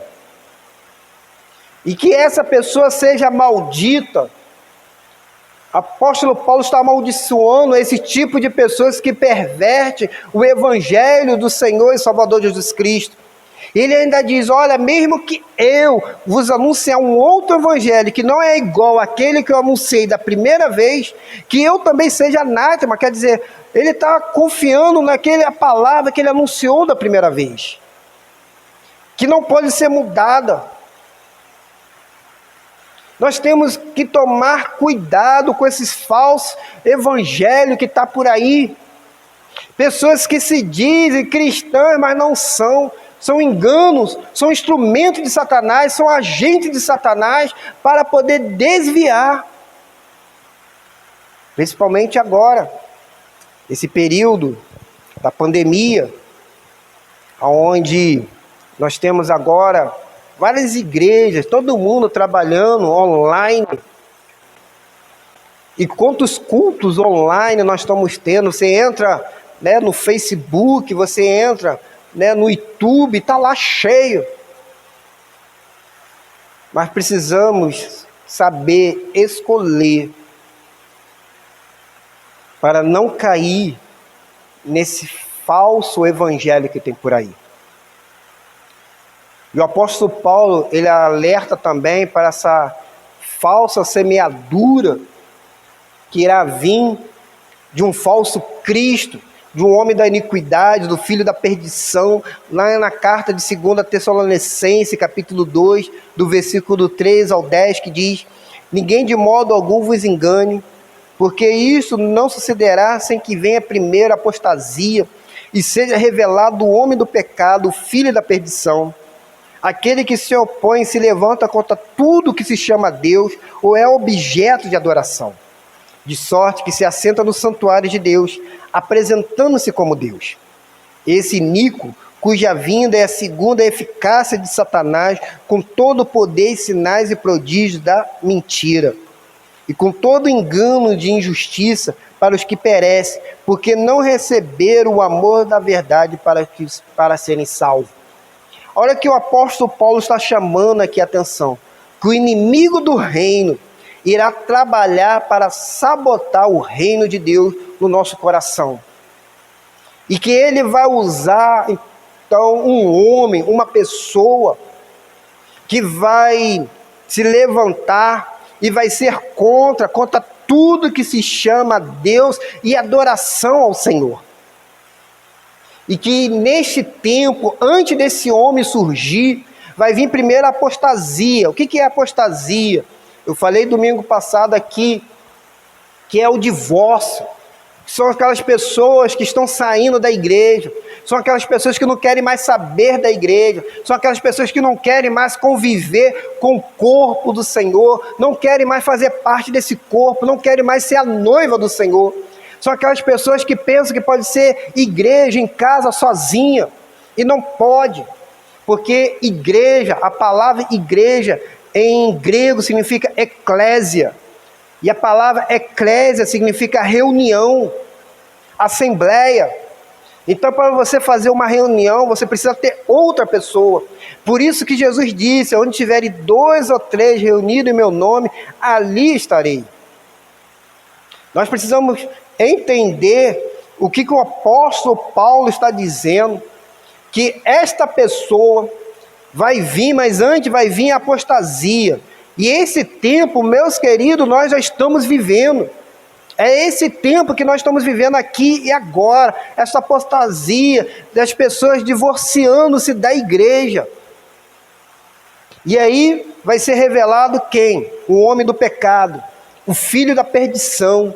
e que essa pessoa seja maldita. Apóstolo Paulo está amaldiçoando esse tipo de pessoas que pervertem o evangelho do Senhor e Salvador Jesus Cristo. Ele ainda diz, olha, mesmo que eu vos anunciar um outro evangelho que não é igual àquele que eu anunciei da primeira vez, que eu também seja anátema. Quer dizer, ele está confiando naquela palavra que ele anunciou da primeira vez, que não pode ser mudada. Nós temos que tomar cuidado com esses falsos evangelhos que está por aí. Pessoas que se dizem cristãs, mas não são. São enganos, são instrumentos de Satanás, são agentes de Satanás para poder desviar. Principalmente agora, esse período da pandemia, onde nós temos agora várias igrejas, todo mundo trabalhando online. E quantos cultos online nós estamos tendo? Você entra, né, no Facebook, você entra, né, no YouTube, está lá cheio. Mas precisamos saber escolher para não cair nesse falso evangelho que tem por aí. E o apóstolo Paulo, ele alerta também para essa falsa semeadura que irá vir de um falso Cristo, de um homem da iniquidade, do filho da perdição, lá na carta de 2 Tessalonicenses, capítulo 2, do versículo 3 ao 10, que diz: ninguém de modo algum vos engane, porque isso não sucederá sem que venha primeiro a apostasia, e seja revelado o homem do pecado, o filho da perdição, aquele que se opõe e se levanta contra tudo que se chama Deus, ou é objeto de adoração, de sorte que se assenta no santuário de Deus, apresentando-se como Deus. Esse iníquo, cuja vinda é a segunda eficácia de Satanás, com todo o poder, sinais e prodígios da mentira, e com todo engano de injustiça para os que perecem, porque não receberam o amor da verdade para serem salvos. Olha que o apóstolo Paulo está chamando aqui a atenção, que o inimigo do reino irá trabalhar para sabotar o reino de Deus no nosso coração. E que ele vai usar, então, um homem, uma pessoa, que vai se levantar e vai ser contra tudo que se chama Deus e adoração ao Senhor. E que neste tempo, antes desse homem surgir, vai vir primeiro a apostasia. O que é apostasia? Eu falei domingo passado aqui, que é o divórcio. São aquelas pessoas que estão saindo da igreja, são aquelas pessoas que não querem mais saber da igreja, são aquelas pessoas que não querem mais conviver com o corpo do Senhor, não querem mais fazer parte desse corpo, não querem mais ser a noiva do Senhor. São aquelas pessoas que pensam que pode ser igreja em casa sozinha, e não pode, porque igreja, a palavra igreja em grego significa eclésia, e a palavra eclésia significa reunião, assembleia. Então, para você fazer uma reunião, você precisa ter outra pessoa. Por isso que Jesus disse: onde tiverem 2 ou 3 reunidos em meu nome, ali estarei. Nós precisamos entender o que o apóstolo Paulo está dizendo, que esta pessoa vai vir, mas antes vai vir a apostasia. E esse tempo, meus queridos, nós já estamos vivendo. É esse tempo que nós estamos vivendo aqui e agora. Essa apostasia das pessoas divorciando-se da igreja. E aí vai ser revelado quem? O homem do pecado, o filho da perdição,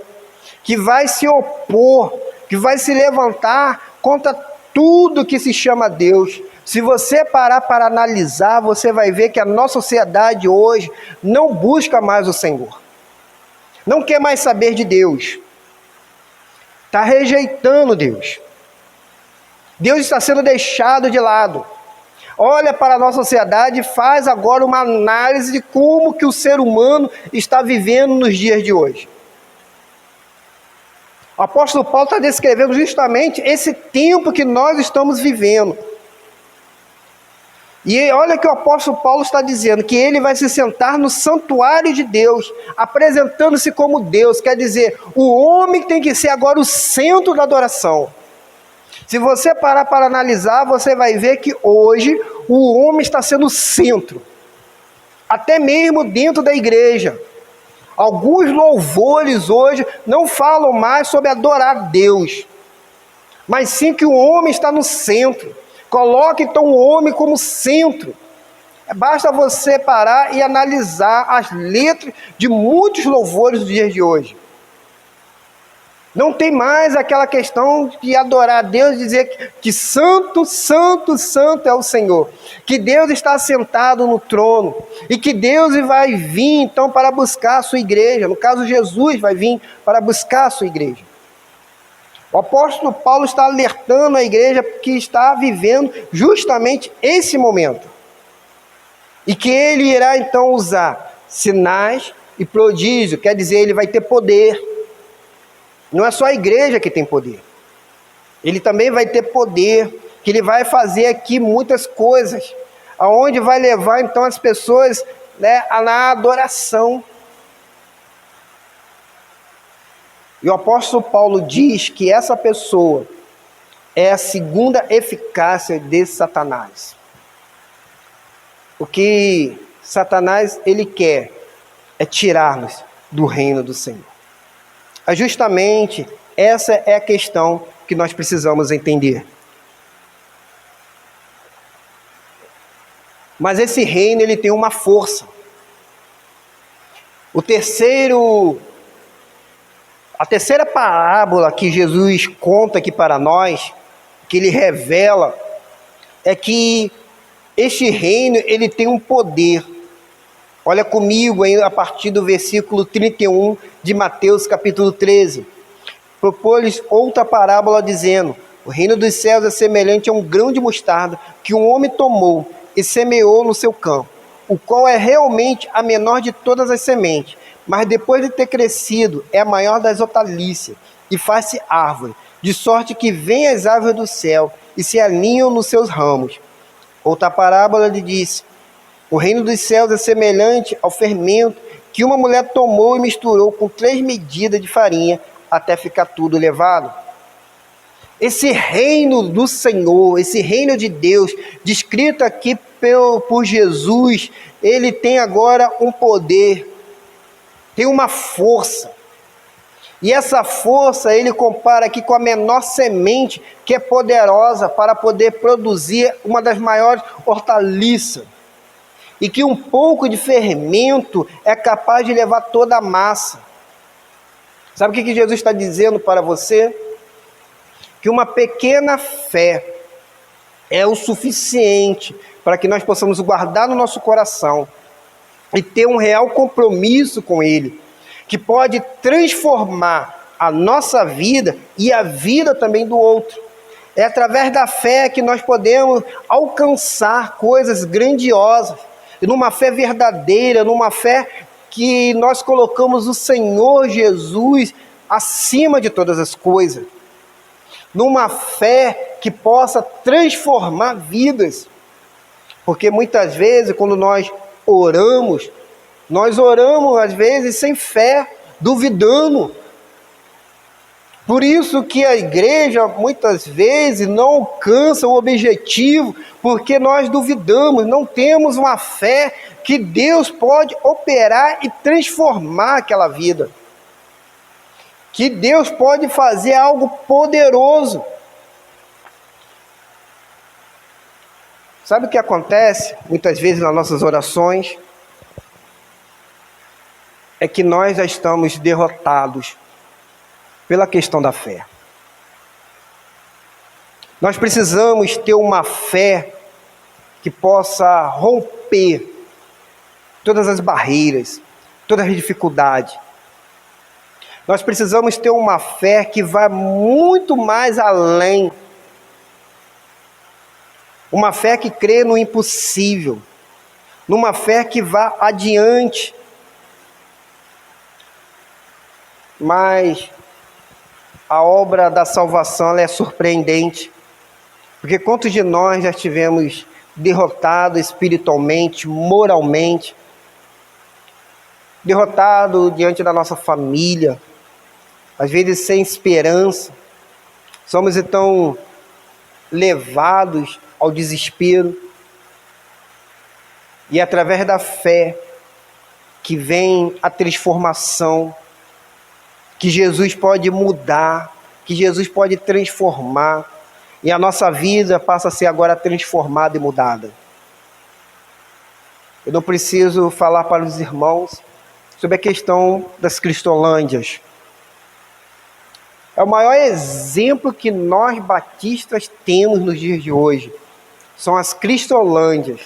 que vai se opor, que vai se levantar contra tudo que se chama Deus. Se você parar para analisar, você vai ver que a nossa sociedade hoje não busca mais o Senhor. Não quer mais saber de Deus. Está rejeitando Deus. Deus está sendo deixado de lado. Olha para a nossa sociedade e faz agora uma análise de como que o ser humano está vivendo nos dias de hoje. O apóstolo Paulo está descrevendo justamente esse tempo que nós estamos vivendo. E olha que o apóstolo Paulo está dizendo, que ele vai se sentar no santuário de Deus, apresentando-se como Deus, quer dizer, o homem tem que ser agora o centro da adoração. Se você parar para analisar, você vai ver que hoje o homem está sendo o centro, até mesmo dentro da igreja. Alguns louvores hoje não falam mais sobre adorar a Deus, mas sim que o homem está no centro. Coloque então o homem como centro. Basta você parar e analisar as letras de muitos louvores dos dias de hoje. Não tem mais aquela questão de adorar a Deus, dizer que santo, santo, santo é o Senhor. Que Deus está sentado no trono. E que Deus vai vir então para buscar a sua igreja. No caso, Jesus vai vir para buscar a sua igreja. O apóstolo Paulo está alertando a igreja que está vivendo justamente esse momento. E que ele irá então usar sinais e prodígio, quer dizer, ele vai ter poder. Não é só a igreja que tem poder. Ele também vai ter poder, que ele vai fazer aqui muitas coisas, aonde vai levar então as pessoas, na adoração. E o apóstolo Paulo diz que essa pessoa é a segunda eficácia de Satanás. O que Satanás ele quer é tirar-nos do reino do Senhor. Justamente essa é a questão que nós precisamos entender. Mas esse reino ele tem uma força. A terceira parábola que Jesus conta aqui para nós, que ele revela, é que este reino ele tem um poder. Olha comigo aí a partir do versículo 31 de Mateus capítulo 13. Propôs-lhes outra parábola dizendo: o reino dos céus é semelhante a um grão de mostarda que um homem tomou e semeou no seu campo, o qual é realmente a menor de todas as sementes, mas depois de ter crescido é a maior das hortaliças e faz-se árvore, de sorte que vêm as árvores do céu e se alinham nos seus ramos. Outra parábola lhe disse: o reino dos céus é semelhante ao fermento que uma mulher tomou e misturou com 3 medidas de farinha até ficar tudo levado. Esse reino do Senhor, esse reino de Deus, descrito aqui por Jesus, ele tem agora um poder, tem uma força. E essa força ele compara aqui com a menor semente, que é poderosa para poder produzir uma das maiores hortaliças. E que um pouco de fermento é capaz de levar toda a massa. Sabe o que Jesus está dizendo para você? Que uma pequena fé é o suficiente para que nós possamos guardar no nosso coração e ter um real compromisso com Ele, que pode transformar a nossa vida e a vida também do outro. É através da fé que nós podemos alcançar coisas grandiosas, e numa fé verdadeira, numa fé que nós colocamos o Senhor Jesus acima de todas as coisas, numa fé que possa transformar vidas, porque muitas vezes quando nós oramos às vezes sem fé, duvidando. Por isso que a igreja muitas vezes não alcança o objetivo, porque nós duvidamos, não temos uma fé que Deus pode operar e transformar aquela vida, que Deus pode fazer algo poderoso. Sabe o que acontece muitas vezes nas nossas orações? É que nós já estamos derrotados pela questão da fé. Nós precisamos ter uma fé que possa romper todas as barreiras, todas as dificuldades. Nós precisamos ter uma fé que vá muito mais além. Uma fé que crê no impossível. Numa fé que vá adiante. Mas a obra da salvação ela é surpreendente, porque quantos de nós já tivemos derrotado espiritualmente, moralmente, derrotado diante da nossa família, às vezes sem esperança. Somos então levados ao desespero, e é através da fé que vem a transformação, que Jesus pode mudar, que Jesus pode transformar, e a nossa vida passa a ser agora transformada e mudada. Eu não preciso falar para os irmãos sobre a questão das Cristolândias. É o maior exemplo que nós batistas temos nos dias de hoje. São as Cristolândias.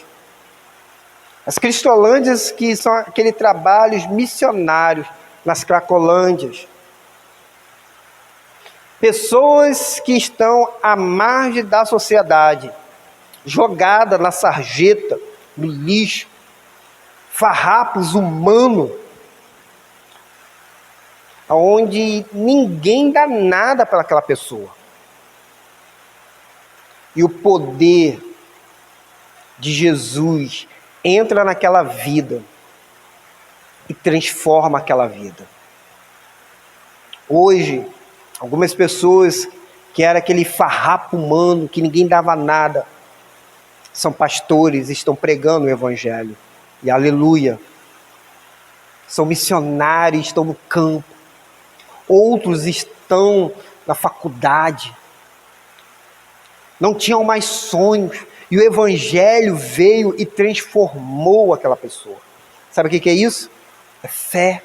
As Cristolândias, que são aqueles trabalhos missionários nas Cracolândias. Pessoas que estão à margem da sociedade, jogadas na sarjeta, no lixo, farrapos humanos, onde ninguém dá nada para aquela pessoa. E o poder de Jesus entra naquela vida e transforma aquela vida. Hoje, algumas pessoas que era aquele farrapo humano, que ninguém dava nada, são pastores, estão pregando o Evangelho. E aleluia! São missionários, estão no campo. Outros estão na faculdade. Não tinham mais sonhos. E o Evangelho veio e transformou aquela pessoa. Sabe o que é isso? É fé.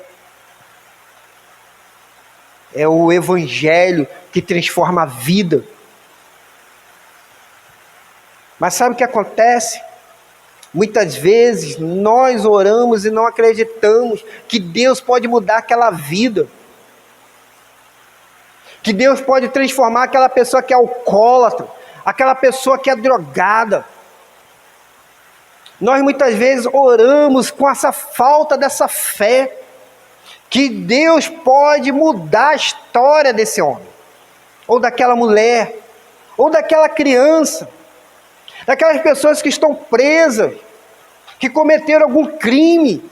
É o Evangelho que transforma a vida. Mas sabe o que acontece? Muitas vezes nós oramos e não acreditamos que Deus pode mudar aquela vida. Que Deus pode transformar aquela pessoa que é alcoólatra, aquela pessoa que é drogada. Nós muitas vezes oramos com essa falta dessa fé, que Deus pode mudar a história desse homem, ou daquela mulher, ou daquela criança, daquelas pessoas que estão presas, que cometeram algum crime,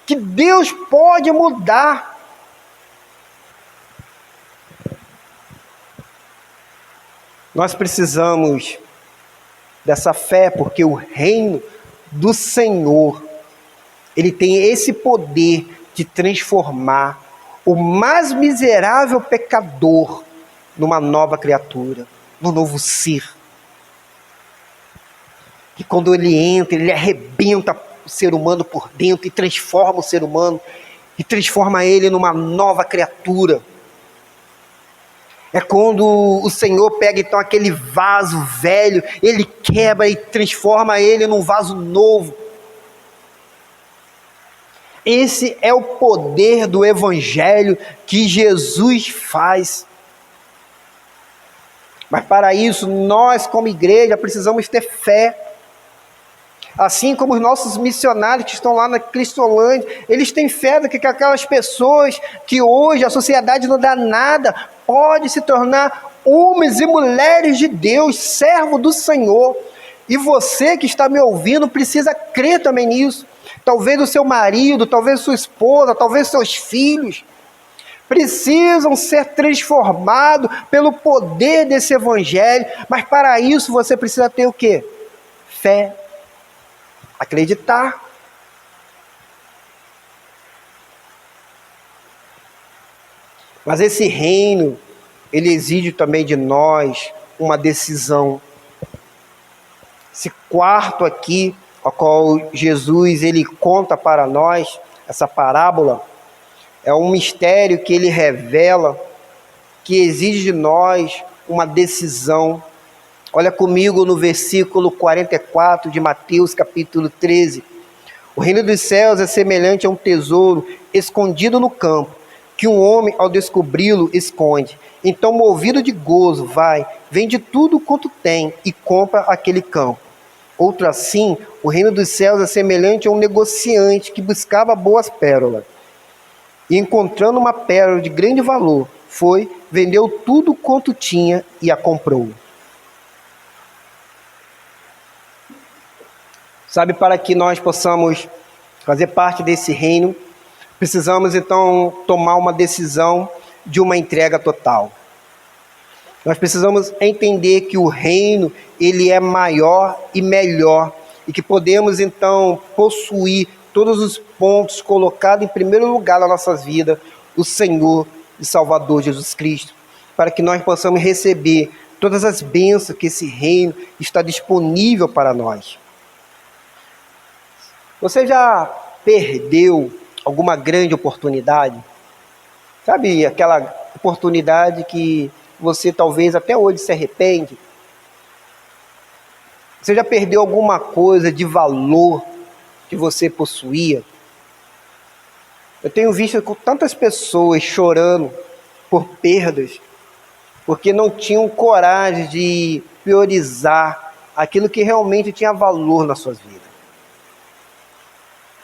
que Deus pode mudar. Nós precisamos dessa fé, porque o reino do Senhor, ele tem esse poder de transformar o mais miserável pecador numa nova criatura, num novo ser. E quando ele entra, ele arrebenta o ser humano por dentro e transforma o ser humano, e transforma ele numa nova criatura. É quando o Senhor pega então aquele vaso velho, ele quebra e transforma ele num vaso novo. Esse é o poder do Evangelho que Jesus faz. Mas para isso, nós como igreja precisamos ter fé. Assim como os nossos missionários que estão lá na Cristolândia, eles têm fé de que aquelas pessoas que hoje a sociedade não dá nada, podem se tornar homens e mulheres de Deus, servo do Senhor. E você que está me ouvindo precisa crer também nisso. Talvez o seu marido, talvez sua esposa, talvez seus filhos precisam ser transformados pelo poder desse Evangelho. Mas para isso você precisa ter o quê? Fé. Acreditar. Mas esse reino, ele exige também de nós uma decisão. Esse quarto aqui, ao qual Jesus ele conta para nós, essa parábola, é um mistério que ele revela, que exige de nós uma decisão. Olha comigo no versículo 44 de Mateus capítulo 13. O reino dos céus é semelhante a um tesouro escondido no campo, que um homem ao descobri-lo esconde. Então, movido de gozo, vai, vende tudo quanto tem e compra aquele campo. Outro assim, o reino dos céus é semelhante a um negociante que buscava boas pérolas. E encontrando uma pérola de grande valor, foi, vendeu tudo quanto tinha e a comprou. Sabe, para que nós possamos fazer parte desse reino, precisamos então tomar uma decisão de uma entrega total. Nós precisamos entender que o reino, ele é maior e melhor, e que podemos então possuir todos os pontos colocados em primeiro lugar nas nossas vidas, o Senhor e Salvador Jesus Cristo, para que nós possamos receber todas as bênçãos que esse reino está disponível para nós. Você já perdeu alguma grande oportunidade? Sabe, aquela oportunidade que você talvez até hoje se arrepende? Você já perdeu alguma coisa de valor que você possuía? Eu tenho visto com tantas pessoas chorando por perdas, porque não tinham coragem de priorizar aquilo que realmente tinha valor nas suas vidas.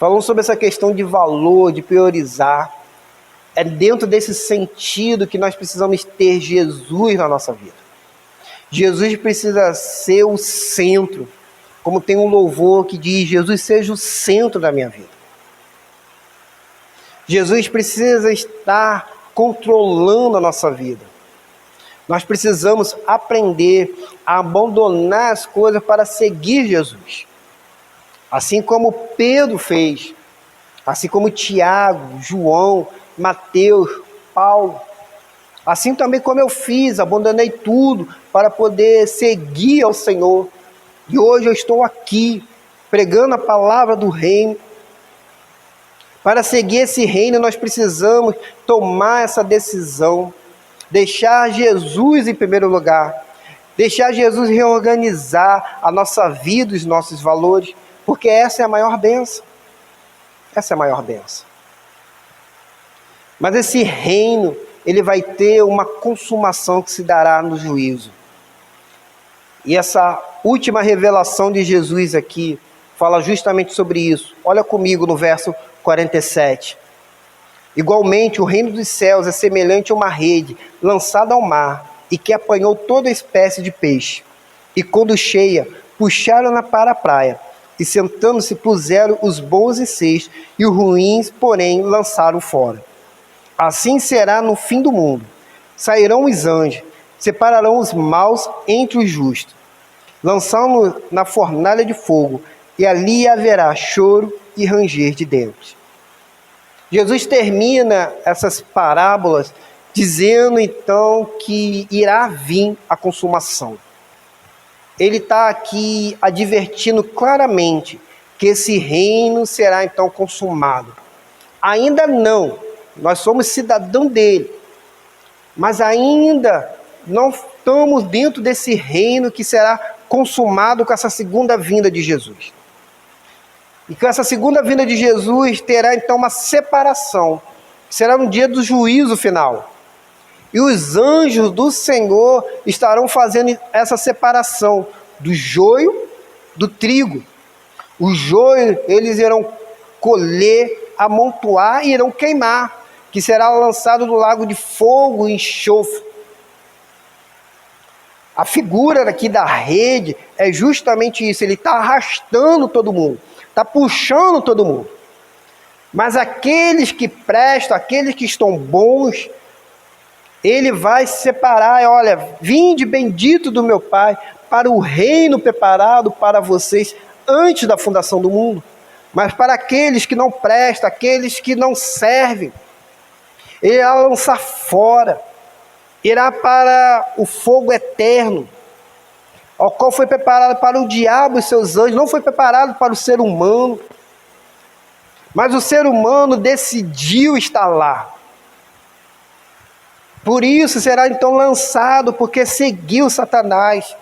Falando sobre essa questão de valor, de priorizar, é dentro desse sentido que nós precisamos ter Jesus na nossa vida. Jesus precisa ser o centro, como tem um louvor que diz: Jesus seja o centro da minha vida. Jesus precisa estar controlando a nossa vida. Nós precisamos aprender a abandonar as coisas para seguir Jesus. Assim como Pedro fez, assim como Tiago, João, Mateus, Paulo. Assim também como eu fiz, abandonei tudo para poder seguir ao Senhor. E hoje eu estou aqui, pregando a palavra do reino. Para seguir esse reino, nós precisamos tomar essa decisão, deixar Jesus em primeiro lugar, deixar Jesus reorganizar a nossa vida, os nossos valores, porque essa é a maior bênção. Essa é a maior bênção. Mas esse reino, ele vai ter uma consumação que se dará no juízo. E essa última revelação de Jesus aqui fala justamente sobre isso. Olha comigo no verso 47. Igualmente, o reino dos céus é semelhante a uma rede lançada ao mar e que apanhou toda espécie de peixe. E quando cheia, puxaram-na para a praia e sentando-se puseram os bons em cestos e os ruins, porém, lançaram fora. Assim será no fim do mundo. Sairão os anjos, separarão os maus entre os justos, lançando-os na fornalha de fogo, e ali haverá choro e ranger de dentes. Jesus termina essas parábolas dizendo então que irá vir a consumação. Ele está aqui advertindo claramente que esse reino será então consumado. Ainda não, nós somos cidadãos dele, mas ainda não estamos dentro desse reino que será consumado com essa segunda vinda de Jesus. E com essa segunda vinda de Jesus terá então uma separação, que será no dia do juízo final. E os anjos do Senhor estarão fazendo essa separação do joio do trigo. O joio eles irão colher, amontoar e irão queimar, que será lançado no lago de fogo e enxofre. A figura aqui da rede é justamente isso, ele está arrastando todo mundo, está puxando todo mundo. Mas aqueles que prestam, aqueles que estão bons, ele vai se separar. Olha, vinde bendito do meu Pai, para o reino preparado para vocês antes da fundação do mundo. Mas para aqueles que não prestam, aqueles que não servem, ele irá lançar fora, irá para o fogo eterno, ao qual foi preparado para o diabo e seus anjos. Não foi preparado para o ser humano, mas o ser humano decidiu estar lá. Por isso será então lançado, porque seguiu Satanás,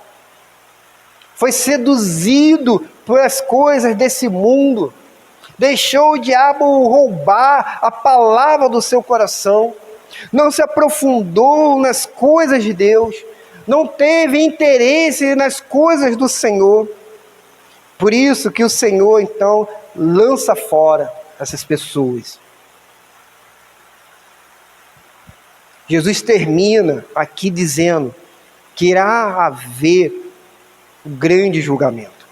foi seduzido pelas coisas desse mundo, deixou o diabo roubar a palavra do seu coração, não se aprofundou nas coisas de Deus, não teve interesse nas coisas do Senhor. Por isso que o Senhor então lança fora essas pessoas. Jesus termina aqui dizendo que irá haver um grande julgamento.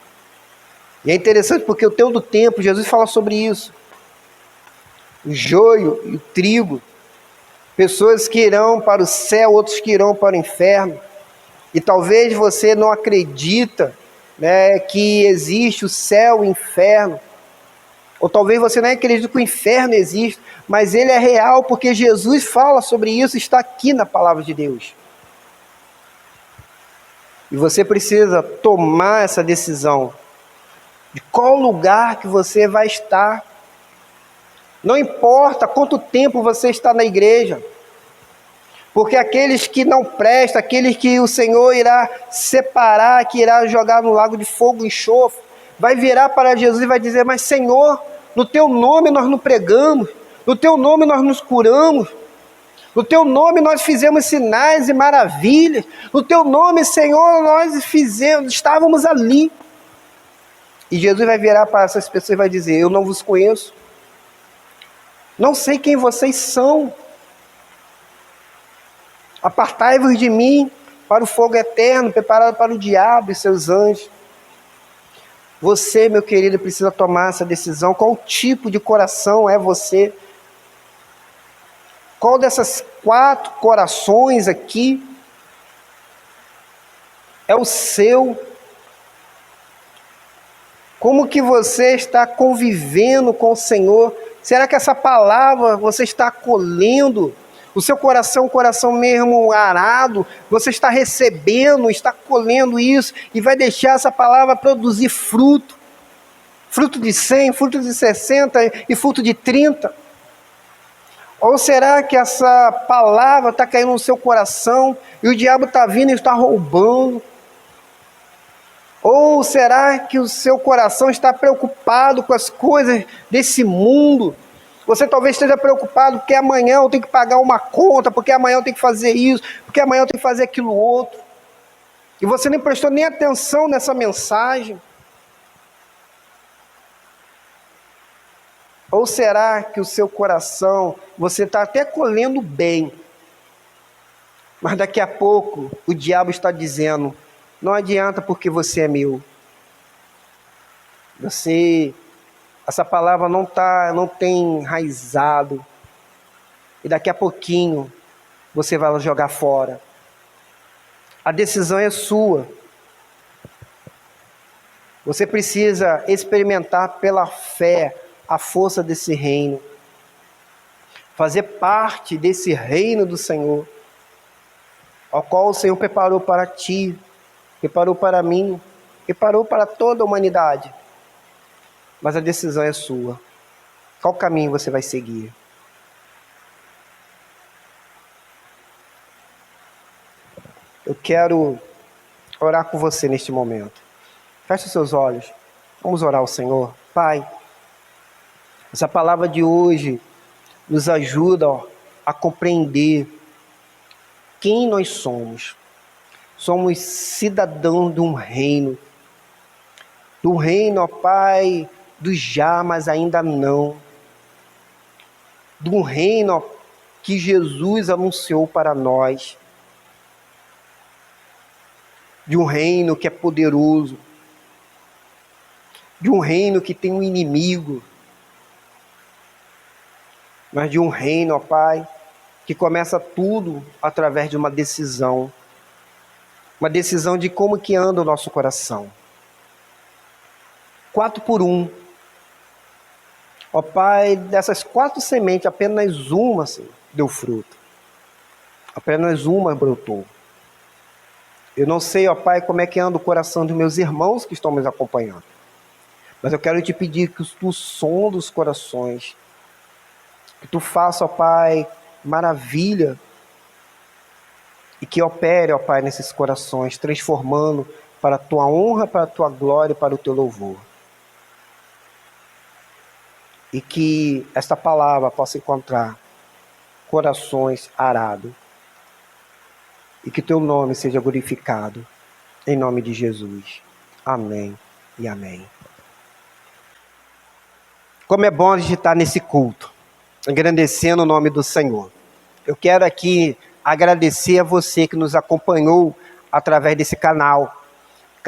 E é interessante porque o teu do tempo, Jesus fala sobre isso. O joio e o trigo. Pessoas que irão para o céu, outros que irão para o inferno. E talvez você não acredita, né, que existe o céu e o inferno. Ou talvez você não acredite que o inferno existe, mas ele é real porque Jesus fala sobre isso, está aqui na palavra de Deus. E você precisa tomar essa decisão de qual lugar que você vai estar. Não importa quanto tempo você está na igreja, porque aqueles que não prestam, aqueles que o Senhor irá separar, que irá jogar no lago de fogo e enxofre, vai virar para Jesus e vai dizer: mas Senhor, no teu nome nós não pregamos, no teu nome nós nos curamos, no teu nome nós fizemos sinais e maravilhas, no teu nome, Senhor, nós estávamos ali. E Jesus vai virar para essas pessoas e vai dizer: eu não vos conheço, não sei quem vocês são, apartai-vos de mim para o fogo eterno, preparado para o diabo e seus anjos. Você, meu querido, precisa tomar essa decisão. Qual tipo de coração é você? Qual dessas 4 corações aqui é o seu? Como que você está convivendo com o Senhor? Será que essa palavra você está acolhendo? O seu coração, um coração mesmo arado, você está recebendo, está colhendo isso e vai deixar essa palavra produzir fruto. Fruto de 100, fruto de 60 e fruto de 30. Ou será que essa palavra está caindo no seu coração e o diabo está vindo e está roubando? Ou será que o seu coração está preocupado com as coisas desse mundo? Você talvez esteja preocupado porque amanhã eu tenho que pagar uma conta, porque amanhã eu tenho que fazer isso, porque amanhã eu tenho que fazer aquilo outro. E você nem prestou nem atenção nessa mensagem. Ou será que o seu coração, você está até colhendo bem, mas daqui a pouco o diabo está dizendo: não adianta porque você é meu. Essa palavra não tem enraizado. E daqui a pouquinho você vai jogar fora. A decisão é sua. Você precisa experimentar pela fé a força desse reino. Fazer parte desse reino do Senhor, ao qual o Senhor preparou para ti, preparou para mim, preparou para toda a humanidade. Mas a decisão é sua. Qual caminho você vai seguir? Eu quero orar com você neste momento. Feche os seus olhos. Vamos orar ao Senhor. Pai, essa palavra de hoje nos ajuda a compreender quem nós somos. Somos cidadãos de um reino. Do reino, ó Pai, do já, mas ainda não. De um reino, ó, que Jesus anunciou para nós. De um reino que é poderoso. De um reino que tem um inimigo. Mas de um reino, ó Pai, que começa tudo através de uma decisão. Uma decisão de como que anda o nosso coração. 4 por 1. Ó Pai, dessas 4 sementes, apenas uma deu fruto. Apenas uma brotou. Eu não sei, ó Pai, como é que anda o coração dos meus irmãos que estão me acompanhando. Mas eu quero te pedir que tu sonda os corações. Que tu faça, ó Pai, maravilha. E que opere, ó Pai, nesses corações, transformando para a tua honra, para a tua glória e para o teu louvor. E que esta palavra possa encontrar corações arados. E que teu nome seja glorificado. Em nome de Jesus. Amém e amém. Como é bom a gente estar nesse culto, engrandecendo o nome do Senhor. Eu quero aqui agradecer a você que nos acompanhou através desse canal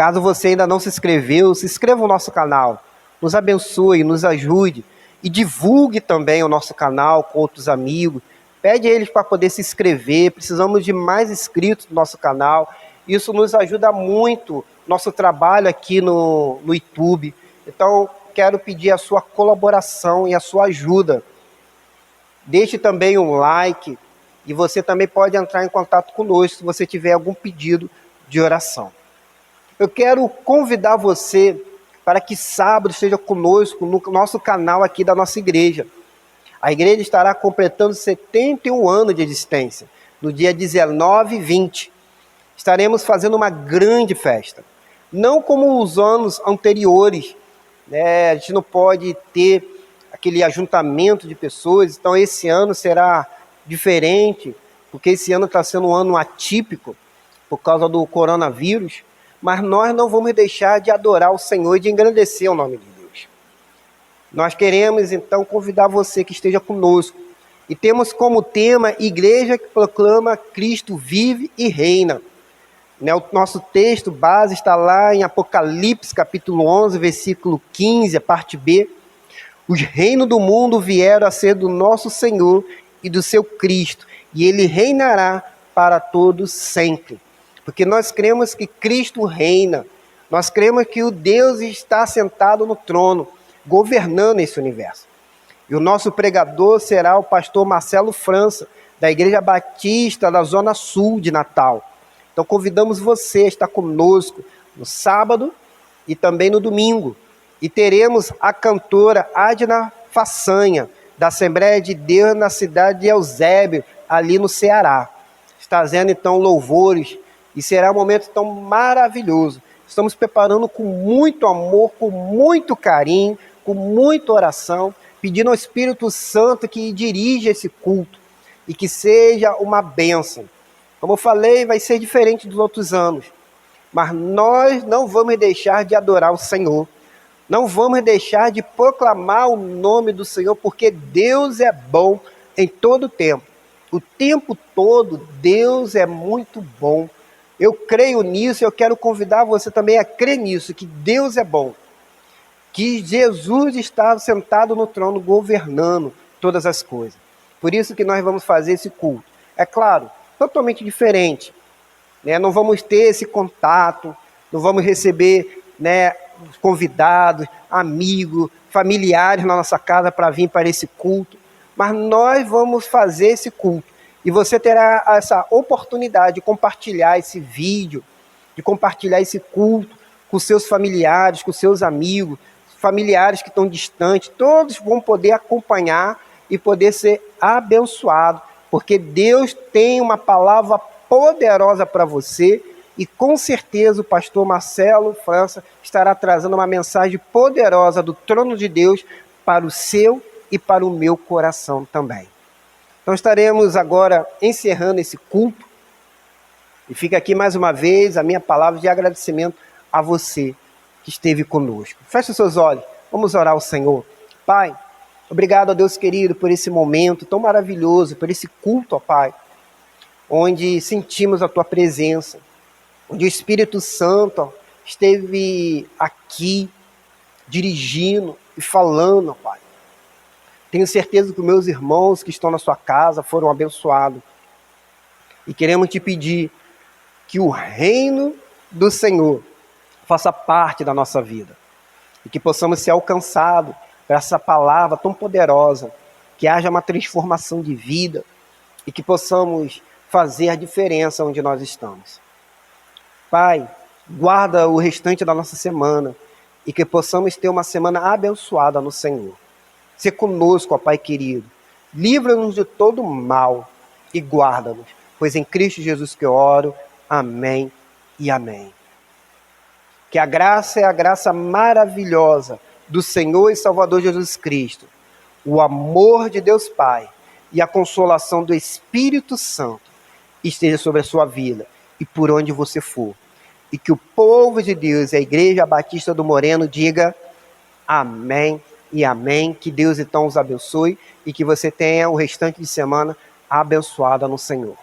Caso você ainda não se inscreveu, se inscreva no nosso canal. Nos abençoe, nos ajude e divulgue também o nosso canal com outros amigos. Pede a eles para poder se inscrever. Precisamos de mais inscritos no nosso canal. Isso nos ajuda muito, nosso trabalho aqui no YouTube. Então, quero pedir a sua colaboração e a sua ajuda. Deixe também um like e você também pode entrar em contato conosco se você tiver algum pedido de oração. Eu quero convidar você para que sábado esteja conosco no nosso canal aqui da nossa igreja. A igreja estará completando 71 anos de existência, no dia 19 e 20. Estaremos fazendo uma grande festa. Não como os anos anteriores, né? A gente não pode ter aquele ajuntamento de pessoas, então esse ano será diferente, porque esse ano está sendo um ano atípico, por causa do coronavírus, mas nós não vamos deixar de adorar o Senhor e de engrandecer o nome de Deus. Nós queremos então convidar você que esteja conosco, e temos como tema Igreja que proclama Cristo vive e reina. O nosso texto base está lá em Apocalipse, capítulo 11, versículo 15, a parte B. Os reinos do mundo vieram a ser do nosso Senhor e do seu Cristo, e ele reinará para todos sempre. Porque nós cremos que Cristo reina, nós cremos que o Deus está sentado no trono, governando esse universo. E o nosso pregador será o pastor Marcelo França, da Igreja Batista da Zona Sul de Natal. Então convidamos você a estar conosco no sábado e também no domingo. E teremos a cantora Adna Façanha, da Assembleia de Deus na cidade de Eusébio, ali no Ceará. Trazendo então louvores, e será um momento tão maravilhoso. Estamos preparando com muito amor, com muito carinho, com muita oração, pedindo ao Espírito Santo que dirija esse culto e que seja uma bênção. Como eu falei, vai ser diferente dos outros anos, mas nós não vamos deixar de adorar o Senhor. Não vamos deixar de proclamar o nome do Senhor, porque Deus é bom em todo o tempo. O tempo todo, Deus é muito bom. Eu creio nisso e eu quero convidar você também a crer nisso, que Deus é bom. Que Jesus está sentado no trono, governando todas as coisas. Por isso que nós vamos fazer esse culto. É claro, totalmente diferente. Não vamos ter esse contato, não vamos receber convidados, amigos, familiares na nossa casa para vir para esse culto. Mas nós vamos fazer esse culto. E você terá essa oportunidade de compartilhar esse vídeo, de compartilhar esse culto com seus familiares, com seus amigos, familiares que estão distantes. Todos vão poder acompanhar e poder ser abençoados, porque Deus tem uma palavra poderosa para você e com certeza o pastor Marcelo França estará trazendo uma mensagem poderosa do trono de Deus para o seu e para o meu coração também. Então estaremos agora encerrando esse culto e fica aqui mais uma vez a minha palavra de agradecimento a você que esteve conosco. Feche os seus olhos, vamos orar ao Senhor. Pai, obrigado a Deus querido por esse momento tão maravilhoso, por esse culto, ó Pai, onde sentimos a Tua presença, onde o Espírito Santo ó, esteve aqui dirigindo e falando, ó Pai. Tenho certeza que os meus irmãos que estão na sua casa foram abençoados. E queremos te pedir que o reino do Senhor faça parte da nossa vida. E que possamos ser alcançados por essa palavra tão poderosa. Que haja uma transformação de vida. E que possamos fazer a diferença onde nós estamos. Pai, guarda o restante da nossa semana. E que possamos ter uma semana abençoada no Senhor. Se conosco, ó Pai querido, livra-nos de todo mal e guarda-nos, pois em Cristo Jesus que eu oro, amém e amém. Que a graça é a graça maravilhosa do Senhor e Salvador Jesus Cristo, o amor de Deus Pai e a consolação do Espírito Santo esteja sobre a sua vida e por onde você for. E que o povo de Deus, a Igreja Batista do Moreno, diga amém e amém. Que Deus então os abençoe e que você tenha o restante de semana abençoada no Senhor.